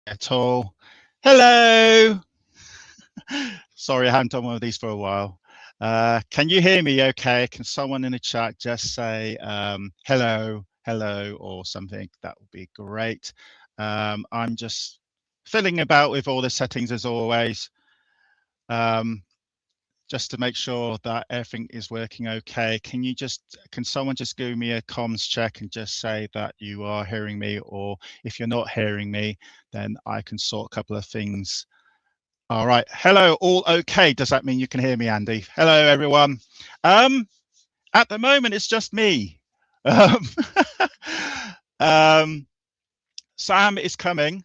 at all. Hello. Sorry, I haven't done one of these for a while. Can you hear me okay? Can someone in the chat just say hello, hello, or something? That would be great. I'm just fiddling about with all the settings as always, just to make sure that everything is working okay. Can someone just give me a comms check and just say that you are hearing me, or if you're not hearing me, then I can sort a couple of things. All right. Hello, all okay. Does that mean you can hear me, Andy? Hello, everyone. At the moment, it's just me. Sam is coming.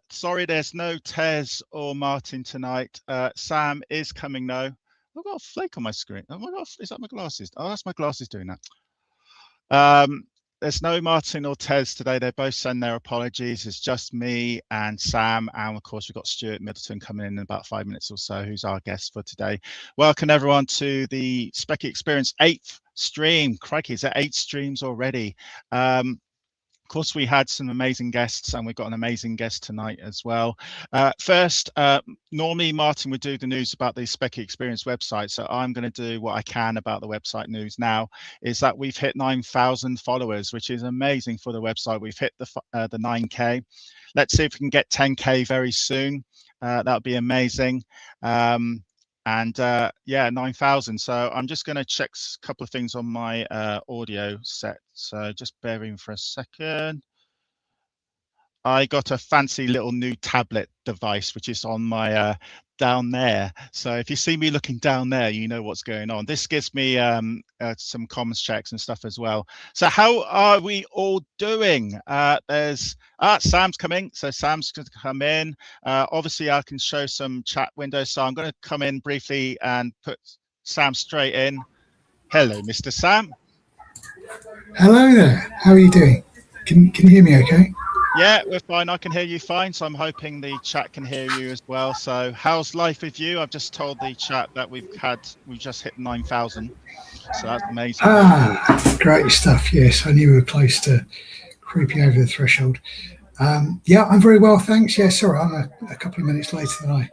Sorry, there's no Tez or Martin tonight. Sam is coming though. I've got a flake on my screen. Oh my God, is that my glasses? Oh, that's my glasses doing that. There's no Martin or Tez today. They both send their apologies. It's just me and Sam. And of course, we've got Stuart Middleton coming in about 5 minutes or so, who's our guest for today. Welcome everyone to the Speccy Experience 8th stream. Crikey, is that 8 streams already? Of course, we had some amazing guests, and we've got an amazing guest tonight as well. First, normally Martin would do the news about the Speccy Experience website, so I'm going to do what I can about the website news now. Is that we've hit 9,000 followers, which is amazing for the website. We've hit the 9K. Let's see if we can get 10K very soon. That would be amazing. Yeah, 9,000. So I'm just going to check a couple of things on my audio set. So just bear with me for a second. I got a fancy little new tablet device, which is on my down there. So if you see me looking down there, you know what's going on. This gives me some comms checks and stuff as well. So how are we all doing? Sam's coming. So Sam's going to come in. Obviously, I can show some chat windows. So I'm going to come in briefly and put Sam straight in. Hello, Mr. Sam. Hello there. How are you doing? Can you hear me okay? Yeah, we're fine. I can hear you fine. So I'm hoping the chat can hear you as well. So how's life with you? I've just told the chat that we just hit 9,000. So that's amazing. Great stuff. Yes, I knew we were close to creeping over the threshold. Yeah, I'm very well, thanks. Yeah, sorry, I'm a couple of minutes later than I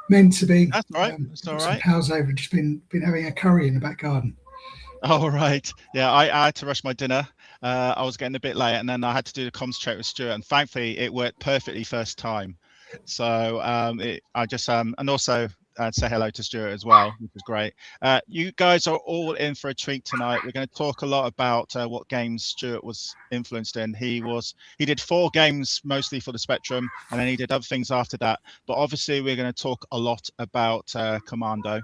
meant to be. That's all right. That's all right. Pals over, just been having a curry in the back garden. Oh, right. Yeah, I had to rush my dinner. I was getting a bit late, and then I had to do the comms check with Stuart, and thankfully it worked perfectly first time. So and also say hello to Stuart as well, which was great. You guys are all in for a treat tonight. We're going to talk a lot about what games Stuart was influenced in. He did 4 games mostly for the Spectrum, and then he did other things after that. But obviously, we're going to talk a lot about Commando.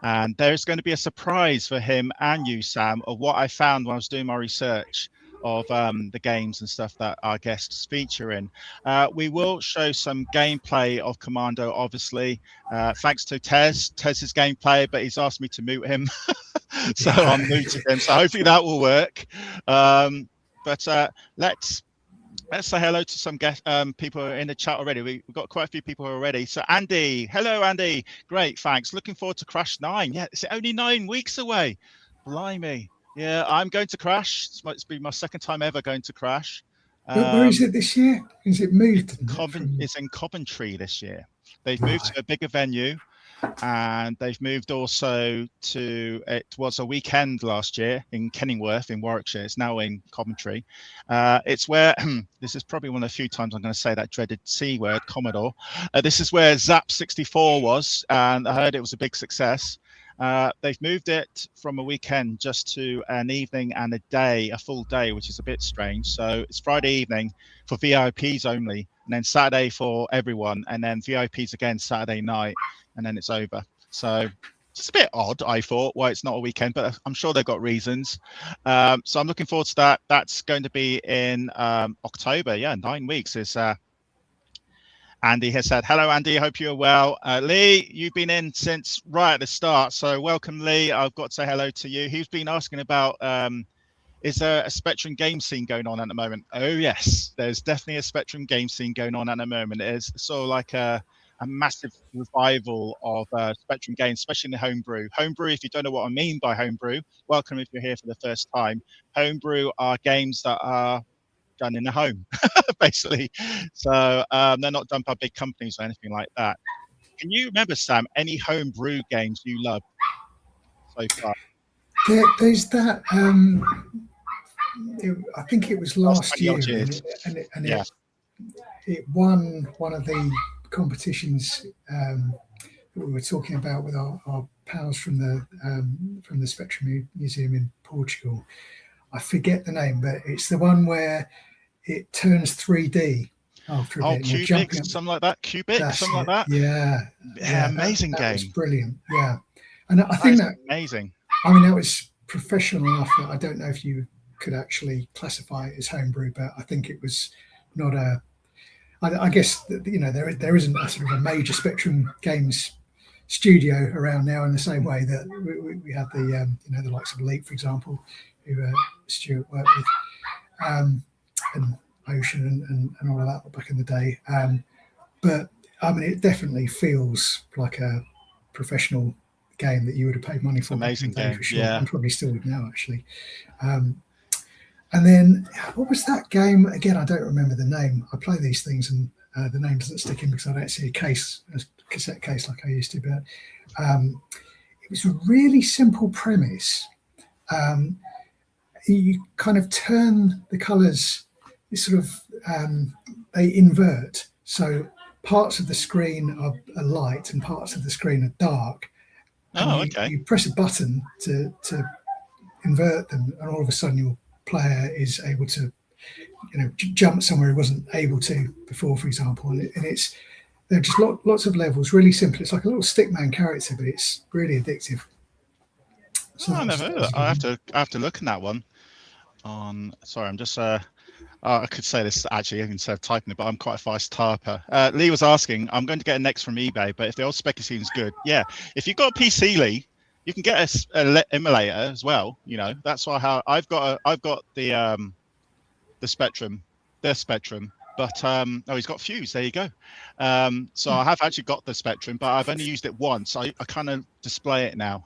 And there's going to be a surprise for him and you, Sam, of what I found when I was doing my research of the games and stuff that our guests feature in. We will show some gameplay of Commando, obviously, thanks to Tez's gameplay, but he's asked me to mute him. So I'm muting him. So hopefully that will work. Let's say hello to some people in the chat already. We've got quite a few people already. So Andy, hello Andy. Great, thanks. Looking forward to Crash 9. Yeah, it's only 9 weeks away. Blimey. Yeah, I'm going to Crash. It's been my second time ever going to Crash. Where is it this year? Is it moved? It's in Coventry this year. They've moved to a bigger venue. And they've moved also to, it was a weekend last year in Kenilworth in Warwickshire. It's now in Coventry. It's where, this is probably one of the few times I'm going to say that dreaded C word, Commodore. This is where Zap 64 was, and I heard it was a big success. They've moved it from a weekend just to an evening and a day, a full day, which is a bit strange. So it's Friday evening for VIPs only, and then Saturday for everyone, and then VIPs again Saturday night, and then it's over. So it's a bit odd, I thought, why it's not a weekend, but I'm sure they've got reasons. So I'm looking forward to that. That's going to be in October. Yeah, 9 weeks is Andy has said, hello, Andy. Hope you're well. Lee, you've been in since right at the start. So welcome, Lee. I've got to say hello to you. He's been asking about, is there a Spectrum game scene going on at the moment? Oh, yes, there's definitely a Spectrum game scene going on at the moment. It's sort of like a massive revival of Spectrum games, especially in the homebrew. Homebrew, if you don't know what I mean by homebrew, welcome if you're here for the first time. Homebrew are games that are done in the home, basically. So they're not done by big companies or anything like that. Can you remember, Sam, any homebrew games you loved so far? There's that. I think it was last year, and it won one of the competitions that we were talking about with our pals from the Spectrum Museum in Portugal. I forget the name, but it's the one where it turns 3D after a bit. Cubic, something like that. Cubic, something like that. Yeah, amazing game. That was brilliant. Yeah, and I think that amazing. I mean, that was professional enough that I don't know if you could actually classify it as homebrew, but I think it was not a. I guess there isn't a sort of a major Spectrum Games studio around now in the same way that we have the the likes of Leap, for example, who Stuart worked with, and Ocean and all of that back in the day. But I mean, it definitely feels like a professional game that you would have paid money for. Amazing game, for sure. Yeah. And probably still would now, actually. And then what was that game again? I don't remember the name. I play these things and the name doesn't stick in because I don't see a cassette case like I used to. But it was a really simple premise. You kind of turn the colours, sort of they invert. So parts of the screen are light and parts of the screen are dark. Okay. You press a button to invert them, and all of a sudden your player is able to, jump somewhere he wasn't able to before, for example. And there are just lots of levels, really simple. It's like a little stickman character, but it's really addictive. So I never heard of that. I have to look in that one. Sorry, I'm just. I could say this actually instead of typing it, but I'm quite a fast typer. Lee was asking, I'm going to get a next from eBay, but if the old Speccy scene's good, yeah. If you've got a PC, Lee, you can get a emulator as well. That's why I've got the Spectrum, but he's got Fuse. There you go. So I have actually got the Spectrum, but I've only used it once. I kind of display it now.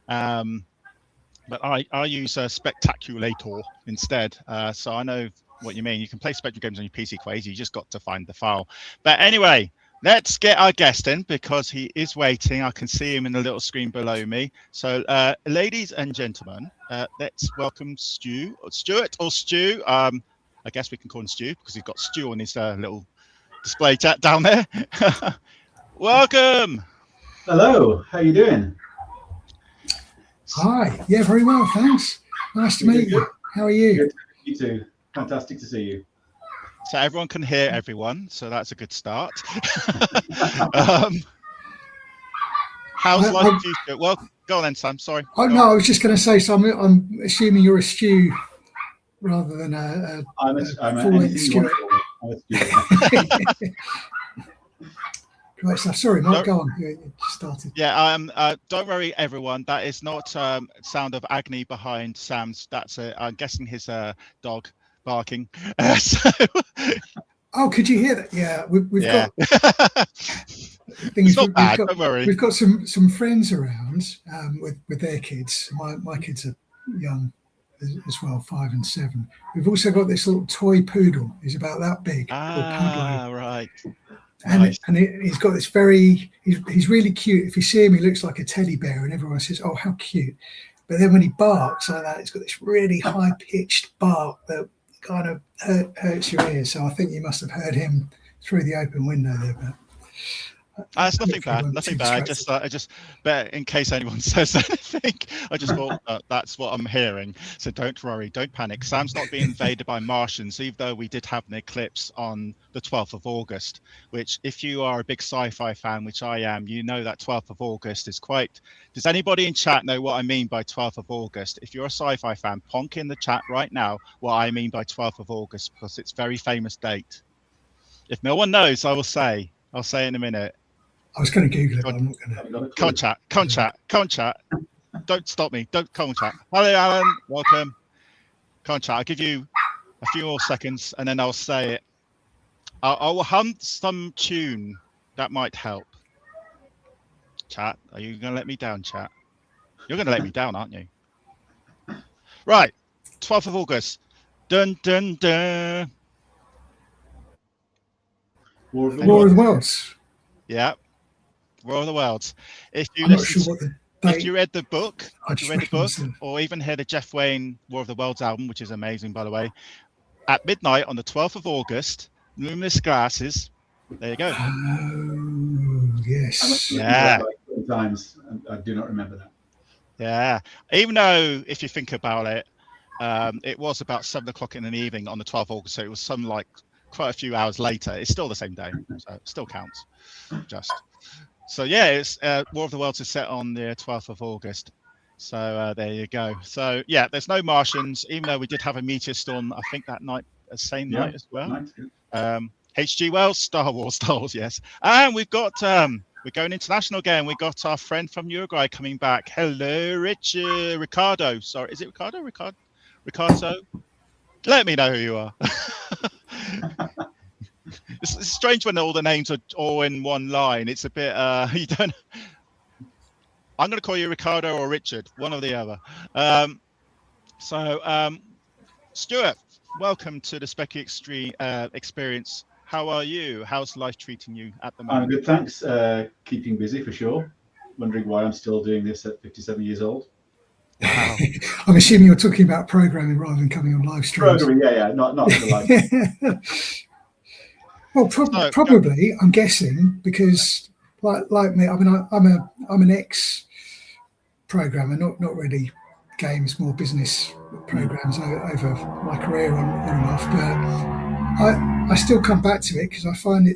But I use a Spectaculator instead. So I know what you mean. You can play Spectrum games on your PC quite easy. You just got to find the file. But anyway, let's get our guest in because he is waiting. I can see him in the little screen below me. So ladies and gentlemen, let's welcome Stuart or Stu. I guess we can call him Stu because he's got Stu on his little display chat down there. Welcome. Hello, how you doing? Hi, yeah, very well, thanks. Nice to meet you. How are you? Good. You too. Fantastic to see you. So everyone can hear everyone, so that's a good start. How's life for you? Well, go on then, Sam. Sorry. Oh no, I was just going to say. So I'm assuming you're a Stu rather than I'm a Stuart. Great stuff. Sorry, Mark, go on. You started. Yeah, don't worry, everyone. That is not sound of agony behind Sam's. That's I'm guessing his dog barking. Oh, could you hear that? Yeah, we've got. It's not bad. Don't worry. We've got some friends around with their kids. My kids are young as well, 5 and 7. We've also got this little toy poodle. He's about that big. Right. And he's got this he's really cute. If you see him, he looks like a teddy bear, and everyone says, "Oh, how cute!" But then when he barks like that, it's got this really high-pitched bark that kind of hurts your ears. So I think you must have heard him through the open window there. But it's nothing bad. Nothing bad. I just, but in case anyone says anything, I just thought that's what I'm hearing. So don't worry, don't panic. Sam's not being invaded by Martians, even though we did have an eclipse on the 12th of August. Which, if you are a big sci-fi fan, which I am, you know that 12th of August is quite. Does anybody in chat know what I mean by 12th of August? If you're a sci-fi fan, ponk in the chat right now what I mean by 12th of August because it's a very famous date. If no one knows, I will say. I'll say in a minute. I was going to Google it, but I'm not going to. Come on, chat. Don't stop me. Come on, chat. Hello, Alan. Welcome. Come on, chat. I'll give you a few more seconds, and then I'll say it. I'll hum some tune. That might help. Chat, are you going to let me down, chat? You're going to let me down, aren't you? Right. 12th of August. Dun dun dun. War of the War of the Worlds. Worlds. Yeah, War of the Worlds. If you I'm not listen, sure what the if date. you read the book, I if just you read the book, recognised it. or even heard the Jeff Wayne War of the Worlds album, which is amazing, by the way, at midnight on the 12th of August, luminous glasses. There you go. Oh, I yes. must have Yeah. listened to that like 3 times, and I do not remember that. Yeah. Even though, if you think about it, it was about 7 o'clock in the evening on the 12th of August, so it was some like quite a few hours later. It's still the same day, so it still counts. Just so yeah, it's War of the Worlds is set on the 12th of August. So there you go. So yeah, there's no Martians, even though we did have a meteor storm, I think that night, the same night as well. Nice, good. H.G. Wells, Star Wars, yes. And we've got we're going international again. We got our friend from Uruguay coming back. Hello, Ricardo. Sorry, is it Ricardo? Ricardo? Let me know who you are. It's strange when all the names are all in one line. It's a bit you don't. I'm going to call you Ricardo or Richard, one or the other. Stuart, welcome to the Speccy Experience. How are you? How's life treating you at the moment? I'm good, thanks. Keeping busy for sure. Wondering why I'm still doing this at 57 years old. Wow. I'm assuming you're talking about programming rather than coming on live streams. Programming, yeah, not the live. Well, probably, I'm guessing, because like me, I mean, I'm an ex-programmer, not really games, more business programs over my career on and off. But I still come back to it because I find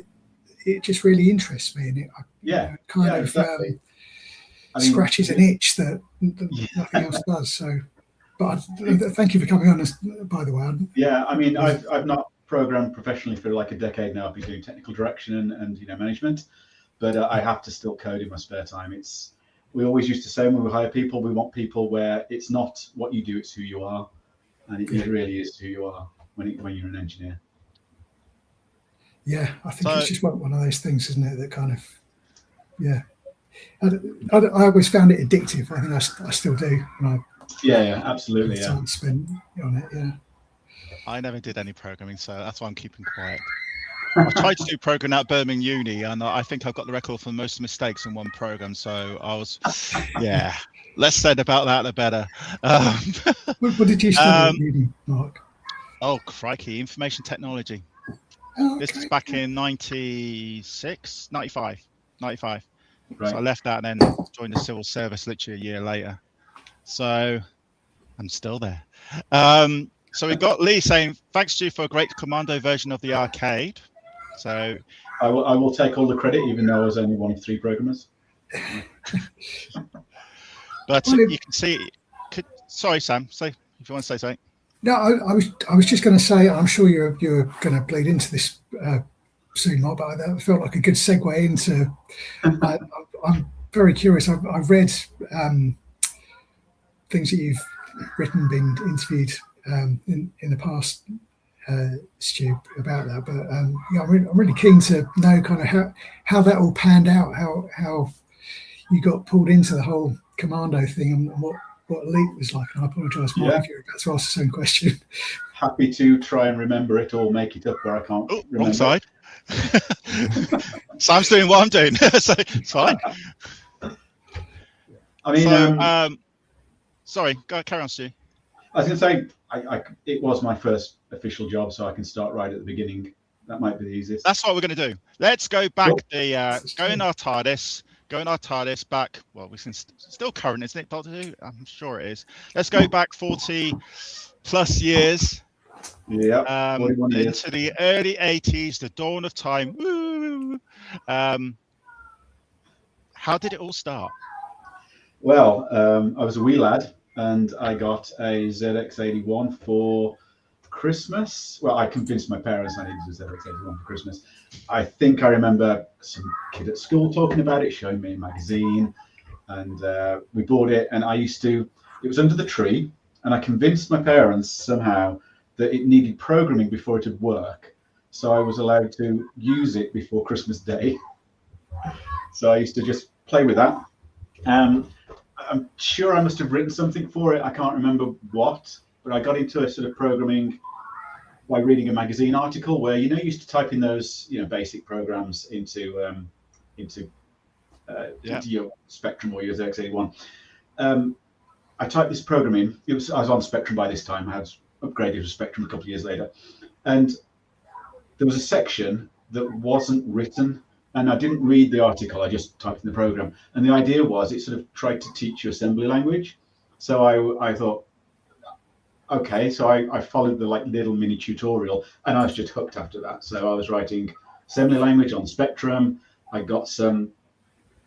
it just really interests me, and it kind of exactly. scratches an itch that nothing else does. So, but thank you for coming on, by the way. Yeah, I mean, I've not programmed professionally for like a decade now. I've been doing technical direction and management, but I have to still code in my spare time. We always used to say when we hire people, we want people where it's not what you do, it's who you are, and it really is who you are when you're an engineer. Yeah, I think it's just one of those things, isn't it? That kind of, yeah. I always found it addictive. I think I still do. And Absolutely. Time spent on it. Yeah. I never did any programming, so that's why I'm keeping quiet. I tried to do programming at Birmingham Uni, and I think I've got the record for most mistakes in one program. So I was, less said about that, the better. What did you study at uni, Mark? Oh, crikey, information technology. Oh, okay. This was back in 95. Right. So I left that and then joined the civil service literally a year later. So I'm still there. So we've got Lee saying, thanks, Stu, for a great Commando version of the arcade. So I will take all the credit, even though I was only one of 3 programmers. But you can see, sorry, Sam, say if you want to say something. No, I was just going to say, I'm sure you're going to bleed into this soon, Mark, but that felt like a good segue into. I'm very curious. I've read things that you've written, been interviewed in the past, Stu, about that. But I'm really keen to know kind of how that all panned out, how you got pulled into the whole Commando thing, and what Elite was like. And I apologise, Mark, if you're about to ask the same question. Happy to try and remember it or make it up where I can't remember. Wrong side. Sam's doing what I'm doing, so it's fine. I mean, sorry, go carry on, Stu. I was going to say, it was my first official job, so I can start right at the beginning. That might be the easiest. That's what we're going to do. Let's go back go in our TARDIS back. Well, we can still current, isn't it, Doctor Who? I'm sure it is. Let's go back 40 plus years. Yeah. Into the early 80s, the dawn of time. Woo! How did it all start? Well, I was a wee lad, and I got a ZX81 for Christmas. Well, I convinced my parents I needed a ZX81 for Christmas. I think I remember some kid at school talking about it, showing me a magazine, and we bought it. And it was under the tree, and I convinced my parents somehow that it needed programming before it would work. So I was allowed to use it before Christmas Day. So I used to just play with that. I'm sure I must have written something for it. I can't remember what, but I got into a sort of programming by reading a magazine article where, you your those, basic programs into your Spectrum or your ZX81. I typed this program in. I was on Spectrum by this time. I had upgraded to Spectrum a couple of years later, and there was a section that wasn't written, and I didn't read the article. I just typed in the program, and the idea was it sort of tried to teach you assembly language. So I thought, okay, so I followed the little mini tutorial, and I was just hooked after that. So I was writing assembly language on Spectrum. I got some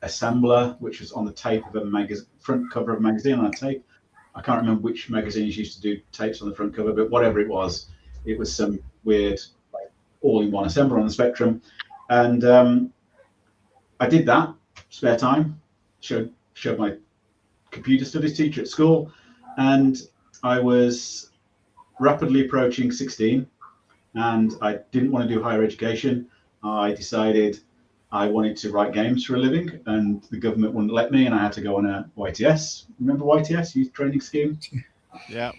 assembler, which was on the tape of a front cover of a magazine on a tape. I can't remember which magazines used to do tapes on the front cover, but whatever it was some weird all-in-one assembler on the Spectrum. And I did that spare time, showed my computer studies teacher at school, and I was rapidly approaching 16, and I didn't want to do higher education. I decided I wanted to write games for a living, and the government wouldn't let me, and I had to go on a YTS. Remember YTS, Youth Training Scheme? Yeah.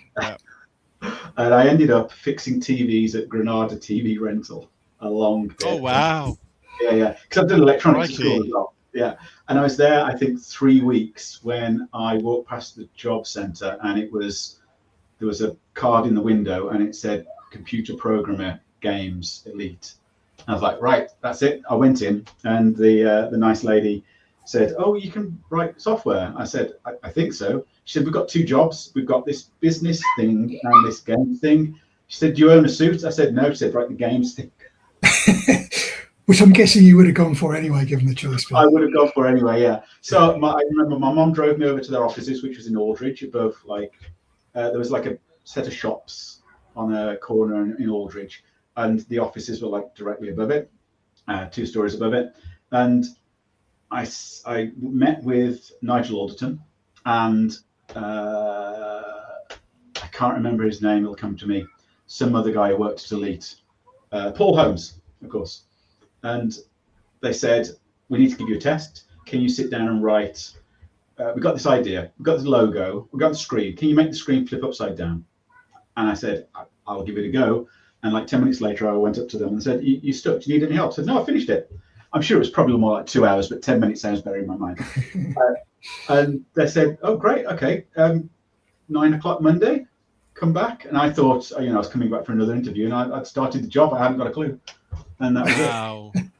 And I ended up fixing TVs at Granada TV Rental along there. Oh, wow. Yeah. Because I've done electronics at school as well. Yeah. And I was there, I think, 3 weeks when I walked past the job centre, and there was a card in the window, and it said Computer Programmer Games Elite. I was like, right, that's it. I went in, and the nice lady said, oh, you can write software. I said, I think so. She said, we've got 2 jobs. We've got this business thing and this game thing. She said, do you own a suit? I said, no. She said, write the games thing. Which I'm guessing you would have gone for anyway, given the choice. I would have gone for anyway, yeah. So I remember my mom drove me over to their offices, which was in Aldridge, above there was a set of shops on a corner in Aldridge, and the offices were directly above it, 2 stories above it. And I met with Nigel Alderton, and I can't remember his name, it'll come to me, some other guy who worked at Elite, Paul Holmes, of course. And they said, we need to give you a test. Can you sit down and write, we've got this idea, we've got the logo, we've got the screen, can you make the screen flip upside down? And I said, I'll give it a go. And 10 minutes later, I went up to them and said, you stuck, do you need any help? I said, no, I finished it. I'm sure it was probably more like 2 hours, but 10 minutes sounds better in my mind. And they said, oh, great, okay, 9 o'clock Monday, come back. And I thought, I was coming back for another interview, and I'd started the job. I hadn't got a clue. And that was it.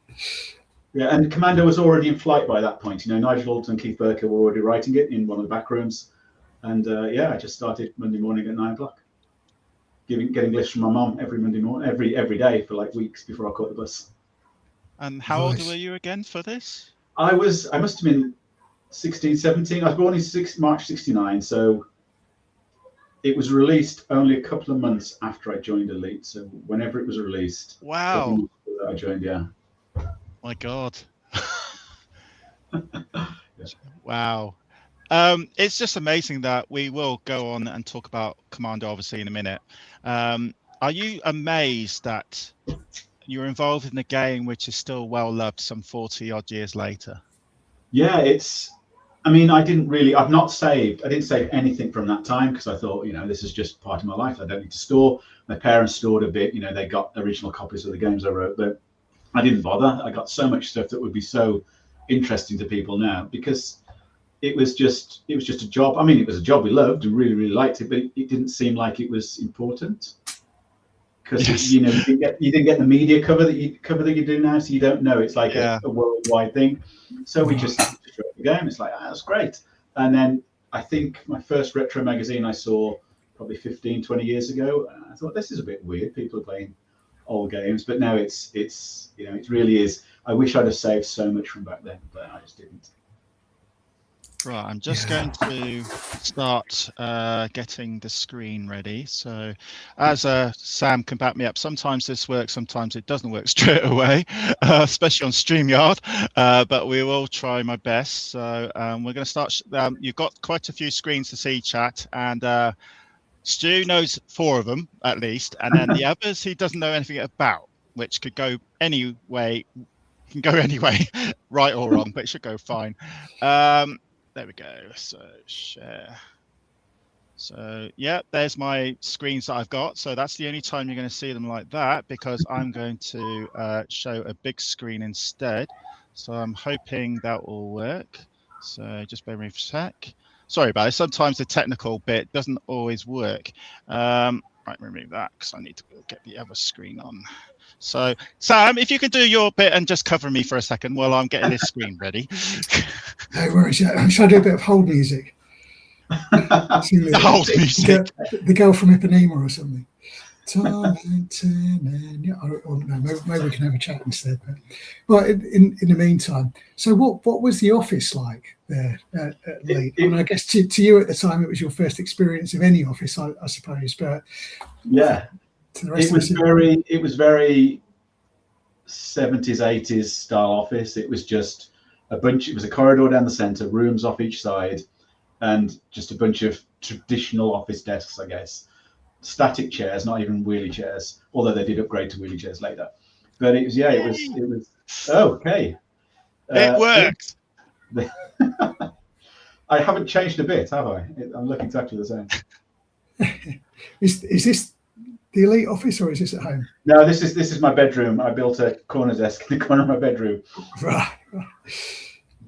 Yeah, and Commando was already in flight by that point. Nigel Alderton and Keith Burker were already writing it in one of the back rooms. And I just started Monday morning at 9 o'clock. Getting lifts from my mom every Monday morning, every day for weeks before I caught the bus. And how old were you again for this? I must have been 16, 17. I was born in March 69, so it was released only a couple of months after I joined Elite. So whenever it was released, wow, I joined. Yeah. My God. Wow. It's just amazing that we will go on and talk about Commando obviously in a minute. Are you amazed that you're involved in a game which is still well loved some 40 odd years later? Yeah, I didn't save anything from that time, because I thought, this is just part of my life. I don't need to store. My parents stored a bit, they got original copies of the games I wrote, but I didn't bother. I got so much stuff that would be so interesting to people now, because it was just a job. It was a job we loved and really, really liked it, but it didn't seem like it was important, because yes. You didn't get the media cover that you do now, so you don't know. It's like a worldwide thing. So we just wrote the game. It's that's great. And then I think my first retro magazine I saw probably 15, 20 years ago. I thought, this is a bit weird. People are playing old games, but now it really is. I wish I'd have saved so much from back then, but I just didn't. Right, I'm just going to start getting the screen ready. So as Sam can back me up, sometimes this works, sometimes it doesn't work straight away, especially on StreamYard, but we will try my best. So we're going to start. You've got quite a few screens to see, chat, and Stu knows 4 of them at least, and then the others he doesn't know anything about, which could go any way, right or wrong, but it should go fine. There we go. So share. So yeah, there's my screens that I've got. So that's the only time you're going to see them like that, because I'm going to show a big screen instead. So I'm hoping that will work. So just bear with me for a sec. Sorry about it. Sometimes the technical bit doesn't always work. Right, remove that because I need to get the other screen on. So Sam, if you can do your bit and just cover me for a second while I'm getting this screen ready. No worries. I'm trying to do a bit of hold music. Hold music. The girl from Ipanema or something. Tom and Tim and yeah, or no, maybe we can have a chat instead. But in the meantime, so what was the office like there at Leeds? I mean, I guess to you at the time it was your first experience of any office, I suppose. But yeah, to the rest it was very 70s 80s style office. It was just a bunch. It was a corridor down the centre, rooms off each side, and just a bunch of traditional office desks, I guess. Static chairs, not even wheelie chairs, although they did upgrade to wheelie chairs later. But it was okay. It works. I haven't changed a bit, have I? I'm looking exactly the same. Is this the Elite office or is this at home? No, this is my bedroom. I built a corner desk in the corner of my bedroom. Right.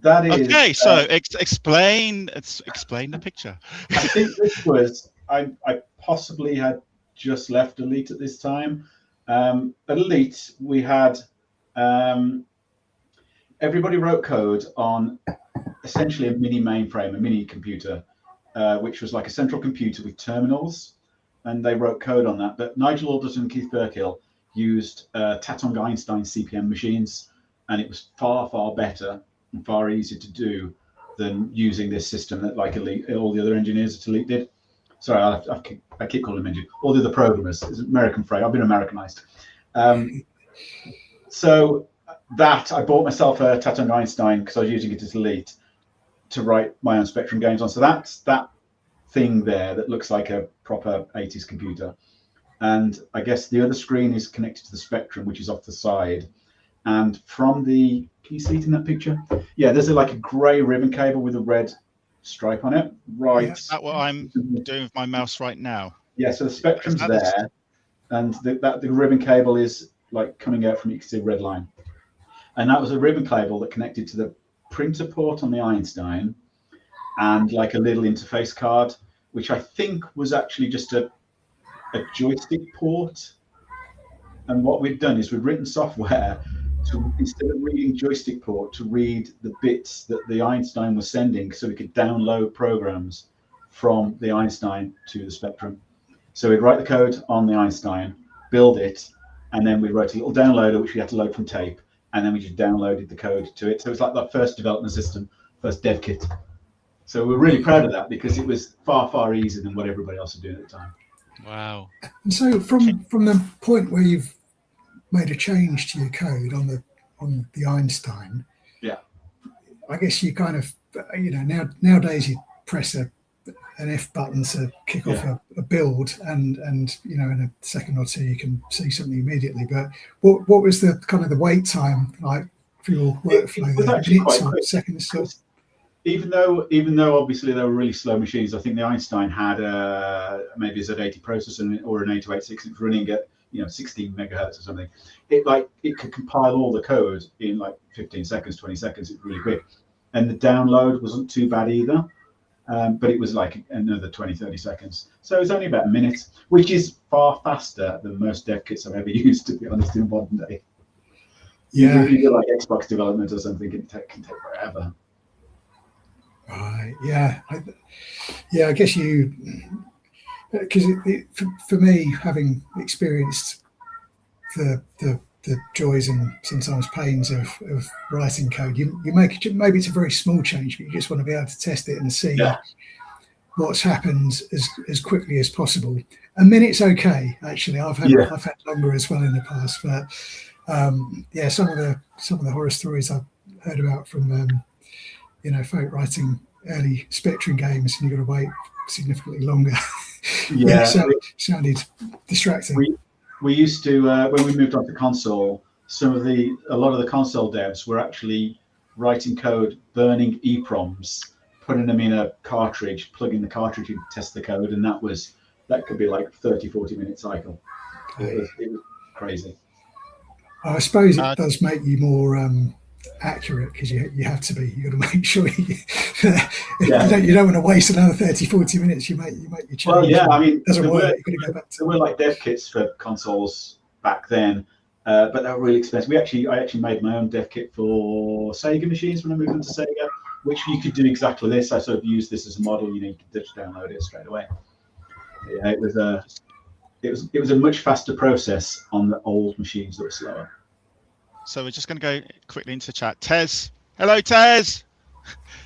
That is okay. So explain the picture. I think this was I possibly had just left Elite at this time. At Elite, we had everybody wrote code on essentially a mini mainframe, a mini computer, which was like a central computer with terminals, and they wrote code on that. But Nigel Alderton and Keith Burkill used Tatung Einstein CPM machines, and it was far, far better and far easier to do than using this system that like Elite, all the other engineers at Elite did. Sorry, I keep calling them engineers. All the other programmers. It's an American phrase. I've been Americanized. So that I bought myself a Tatung Einstein because I was using it as Elite to write my own Spectrum games on. So that's that thing there that looks like a proper 80s computer. And I guess the other screen is connected to the Spectrum, which is off the side. And from the, can you see it in that picture? Yeah, there's like a grey ribbon cable with a red stripe on it. Right. Is that what I'm doing with my mouse right now? Yeah, so the Spectrum's there. And the ribbon cable is like coming out from, you can see a red line. And that was a ribbon cable that connected to the printer port on the Einstein and like a little interface card, which I think was actually just a joystick port. And what we've done is we've written software to, instead of reading joystick port, to read the bits that the Einstein was sending so we could download programs from the Einstein to the Spectrum. So we'd write the code on the Einstein, build it, and then we wrote a little downloader which we had to load from tape, and then we just downloaded the code to it. So it's like that first development system, first dev kit. So we're really proud of that because it was far, far easier than what everybody else was doing at the time. Wow. And so from the point where you've made a change to your code on the Einstein, yeah, I guess you kind of, nowadays you press an F button to kick off a build, and in a second or two you can see something immediately. But what was the kind of the wait time like for your workflow? It was actually quite quick. Seconds. Even though obviously they were really slow machines, I think the Einstein had maybe a Z80 processor or an 8286. It was running at 16 megahertz or something. It could compile all the code in like 15 seconds, 20 seconds. It's really quick, and the download wasn't too bad either. But it was like another 20, 30 seconds. So it was only about a minute, which is far faster than most dev kits I've ever used, to be honest, in modern day. Yeah. If you do like Xbox development or something, it can take forever. Right. Yeah. I guess because for me, having experienced the joys and sometimes pains of writing code, you make it, maybe it's a very small change, but you just want to be able to test it and see what's happened as quickly as possible. A minute's okay, actually. I've had longer as well in the past, but some of the horror stories I've heard about from folk writing early Spectrum games, and you've got to wait significantly longer. Sounded distracting. We used to when we moved on to console, a lot of the console devs were actually writing code, burning EPROMs, putting them in a cartridge, plugging the cartridge in, test the code, and that could be like 30-40 minute cycle. It was crazy. I suppose it does make you more accurate, because you have to be. You got to make sure you don't want to waste another 30-40 minutes. You make your change. Well, yeah, I mean, doesn't work. You got to go back to. There were like dev kits for consoles back then, but they were really expensive. I actually made my own dev kit for Sega machines when I moved into Sega, which you could do exactly this. I sort of used this as a model. You could just download it straight away. Yeah, it was a much faster process on the old machines that were slower. So we're just going to go quickly into chat. Tez, hello, Tez.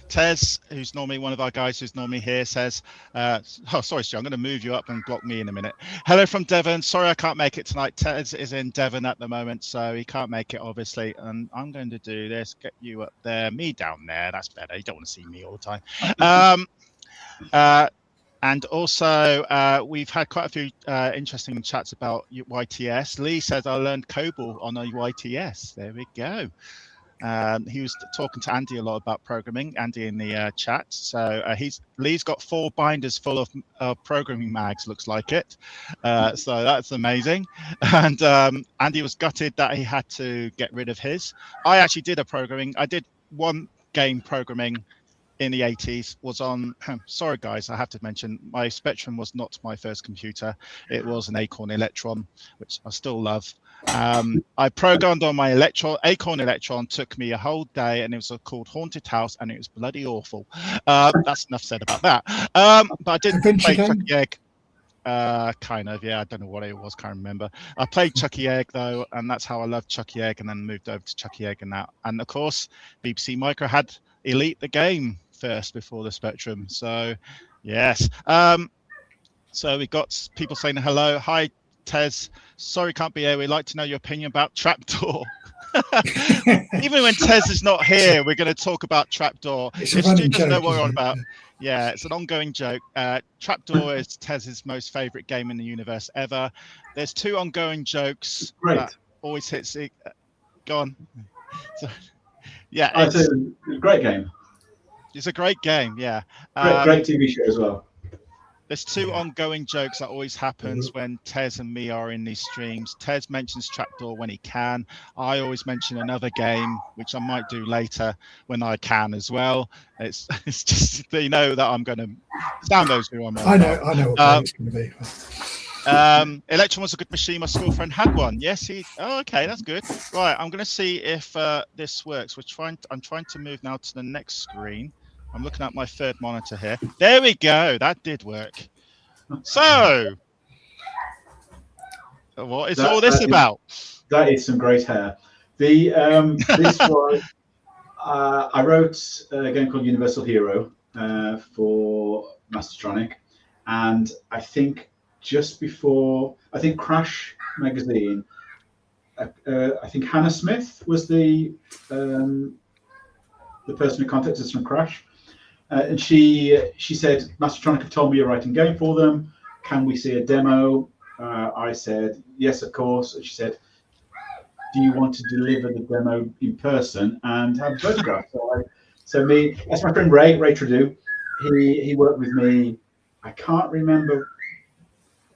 Tez, who's normally one of our guys who's normally here, says, sorry, Stu, I'm going to move you up and block me in a minute. Hello from Devon. Sorry, I can't make it tonight. Tez is in Devon at the moment, so he can't make it, obviously. And I'm going to do this, get you up there, me down there. That's better. You don't want to see me all the time. And also, we've had quite a few interesting chats about YTS. Lee says, I learned COBOL on a YTS. There we go. He was talking to Andy a lot about programming, Andy in the chat. So Lee's got 4 binders full of programming mags, looks like it. So that's amazing. And Andy was gutted that he had to get rid of his. I actually did I did one game programming in the 80s, was on, sorry guys, I have to mention, my Spectrum was not my first computer. It was an Acorn Electron, which I still love. I programmed on my Acorn Electron, took me a whole day, and it was called Haunted House, and it was bloody awful. That's enough said about that. But I did play Chucky Egg. Kind of, yeah, I don't know what it was, can't remember. I played Chucky Egg though, and that's how I loved Chucky Egg, and then moved over to Chucky Egg and that. And of course, BBC Micro had Elite the game first before the Spectrum. So yes. So we got people saying hello. Hi Tez, sorry can't be here. We'd like to know your opinion about Trapdoor. Even when Tez is not here, we're going to talk about Trapdoor. If Stu doesn't know what we're on about, yeah, it's an ongoing joke. Trapdoor is Tez's most favorite game in the universe ever. There's 2 ongoing jokes that always hits it. Go on. So, yeah, it's a great game. It's a great game, yeah. Great TV show as well. There's 2 ongoing jokes that always happens when Tez and me are in these streams. Tez mentions Trapdoor when he can. I always mention another game, which I might do later when I can as well. It's just, you know, that I'm going to sound those who I'm on. I know what it's going to be. Electron was a good machine. My school friend had one. Yes, okay, that's good. Right, I'm going to see if this works. I'm trying to move now to the next screen. I'm looking at my 3rd monitor here. There we go. That did work. So, what is all this about? That is some great hair. This was I wrote a game called Universal Hero for Mastertronic, and I think just before, Crash magazine, I think Hannah Smith was the person who contacted us from Crash. And she said, Mastertronic have told me you're writing a game for them. Can we see a demo? I said, yes, of course. And she said, do you want to deliver the demo in person and have a photograph? So that's my friend Ray Trudeau. He worked with me. I can't remember.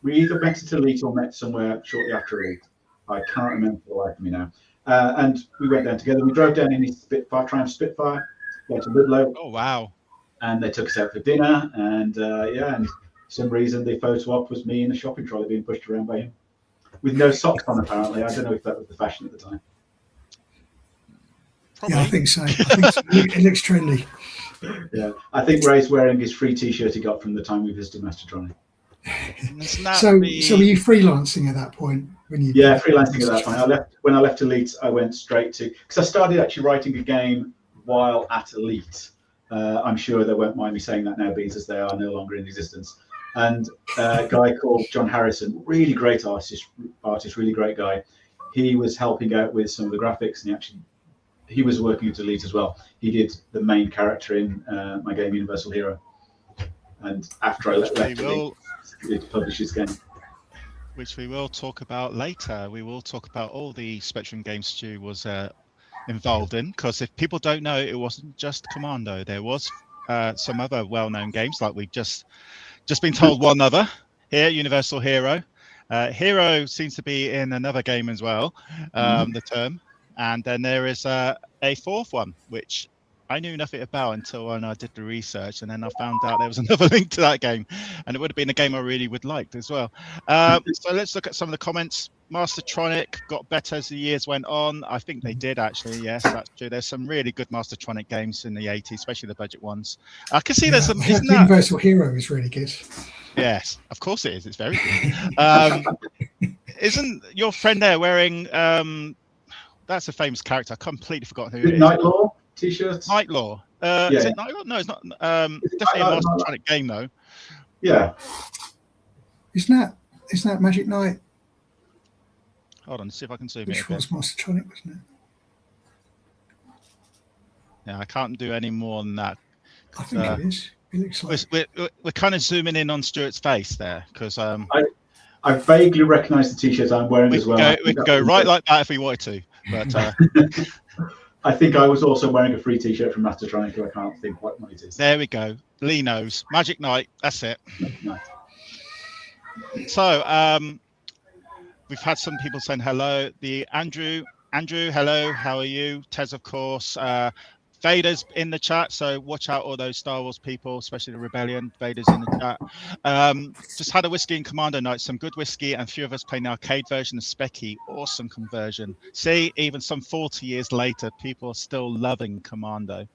We either met at Elite or met somewhere shortly after Elite. I can't remember for the life of me now. And we went down together. We drove down in his Triumph Spitfire, went to Ludlow. Oh, wow. And they took us out for dinner, and and for some reason the photo op was me in a shopping trolley being pushed around by him with no socks on. Apparently, I don't know if that was the fashion at the time. Probably. Yeah, I think so. It looks trendy. Yeah, I think Ray's wearing his free T-shirt he got from the time we visited Mastertronic. So were you freelancing at that point? Yeah, freelancing at that point. When I left Elite, I went straight to, because I started actually writing a game while at Elite. I'm sure they won't mind me saying that now, being as they are no longer in existence. And a guy called John Harrison, really great artist, really great guy. He was helping out with some of the graphics, and he was working at Elite as well. He did the main character in my game Universal Hero. And after I left Elite, he published his game. Which we will talk about later. We will talk about all the Spectrum games Stu was involved in, because if people don't know, it wasn't just Commando. There was some other well-known games, like we've just been told one other here, Universal Hero. Hero seems to be in another game as well, the term. And then there is a fourth one, which I knew nothing about until when I did the research, and then I found out there was another link to that game, and it would have been a game I really would like as well. So let's look at some of the comments. Mastertronic got better as the years went on. I think they did, actually. Yes, that's true. There's some really good Mastertronic games in the 80s, especially the budget ones. I can see there's some. Universal Hero is really good. Yes, of course it is. It's very good. Isn't your friend there wearing? That's a famous character. I completely forgot who it is. Nightlaw t-shirts. Nightlaw. Yeah. Is it Nightlaw? No, it's not. Definitely a Mastertronic game though. Yeah. Isn't that Magic Knight? Hold on, see if I can zoom Which in. was Mastertronic, wasn't it? Yeah, I can't do any more than that. I think it is. It looks like we're kind of zooming in on Stuart's face there because I vaguely recognise the t-shirt I'm wearing as well. We could go right like that if we wanted to, but I think I was also wearing a free t-shirt from Mastertronic, so I can't think what it is. There we go. Lee knows. Magic Knight. That's it. Nice. So we've had some people saying hello. The Andrew, hello. How are you? Tez, of course. Vader's in the chat, so watch out all those Star Wars people, especially the Rebellion. Vader's in the chat. Just had a whiskey and Commando night, some good whiskey, and a few of us playing the arcade version of Speccy. Awesome conversion. See, even some 40 years later, people are still loving Commando.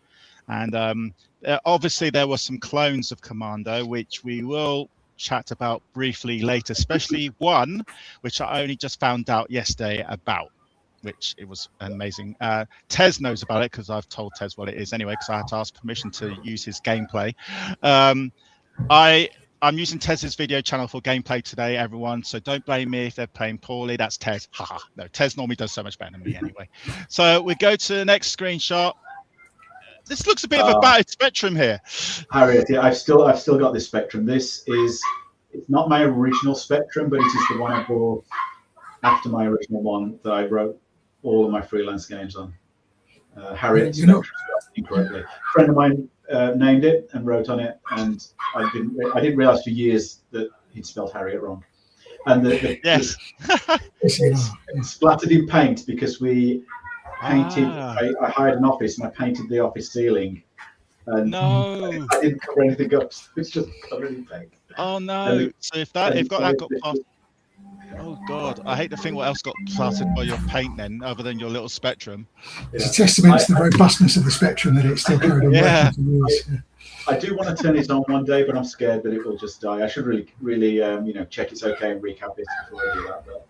And obviously there were some clones of Commando, which we will chat about briefly later, especially one, which I only just found out yesterday about, which it was amazing. Tez knows about it because I've told Tez what it is anyway, because I had to ask permission to use his gameplay. I'm using Tez's video channel for gameplay today, everyone, so don't blame me if they're playing poorly. That's Tez. Haha. No, Tez normally does so much better than me anyway. So we go to the next screenshot. This looks a bit of a battered Spectrum here. Harriet, yeah, I've still got this Spectrum. It's not my original Spectrum, but it is the one I bought after my original one that I wrote all of my freelance games on. Harriet Spectrum, incorrectly. A friend of mine named it and wrote on it, and I didn't realize for years that he'd spelled Harriet wrong. And yes, it's splattered in paint because we painted. I hired an office and I painted the office ceiling. And no, I didn't cover anything up. It's just covered in paint. Oh no! So if that got past. Oh God! I hate to think what else got plastered by your paint then, other than your little Spectrum. It's a testament to the robustness of the Spectrum that it's still carried on. Yeah. I do want to turn it on one day, but I'm scared that it will just die. I should really, check it's okay and recap it before I do that. But,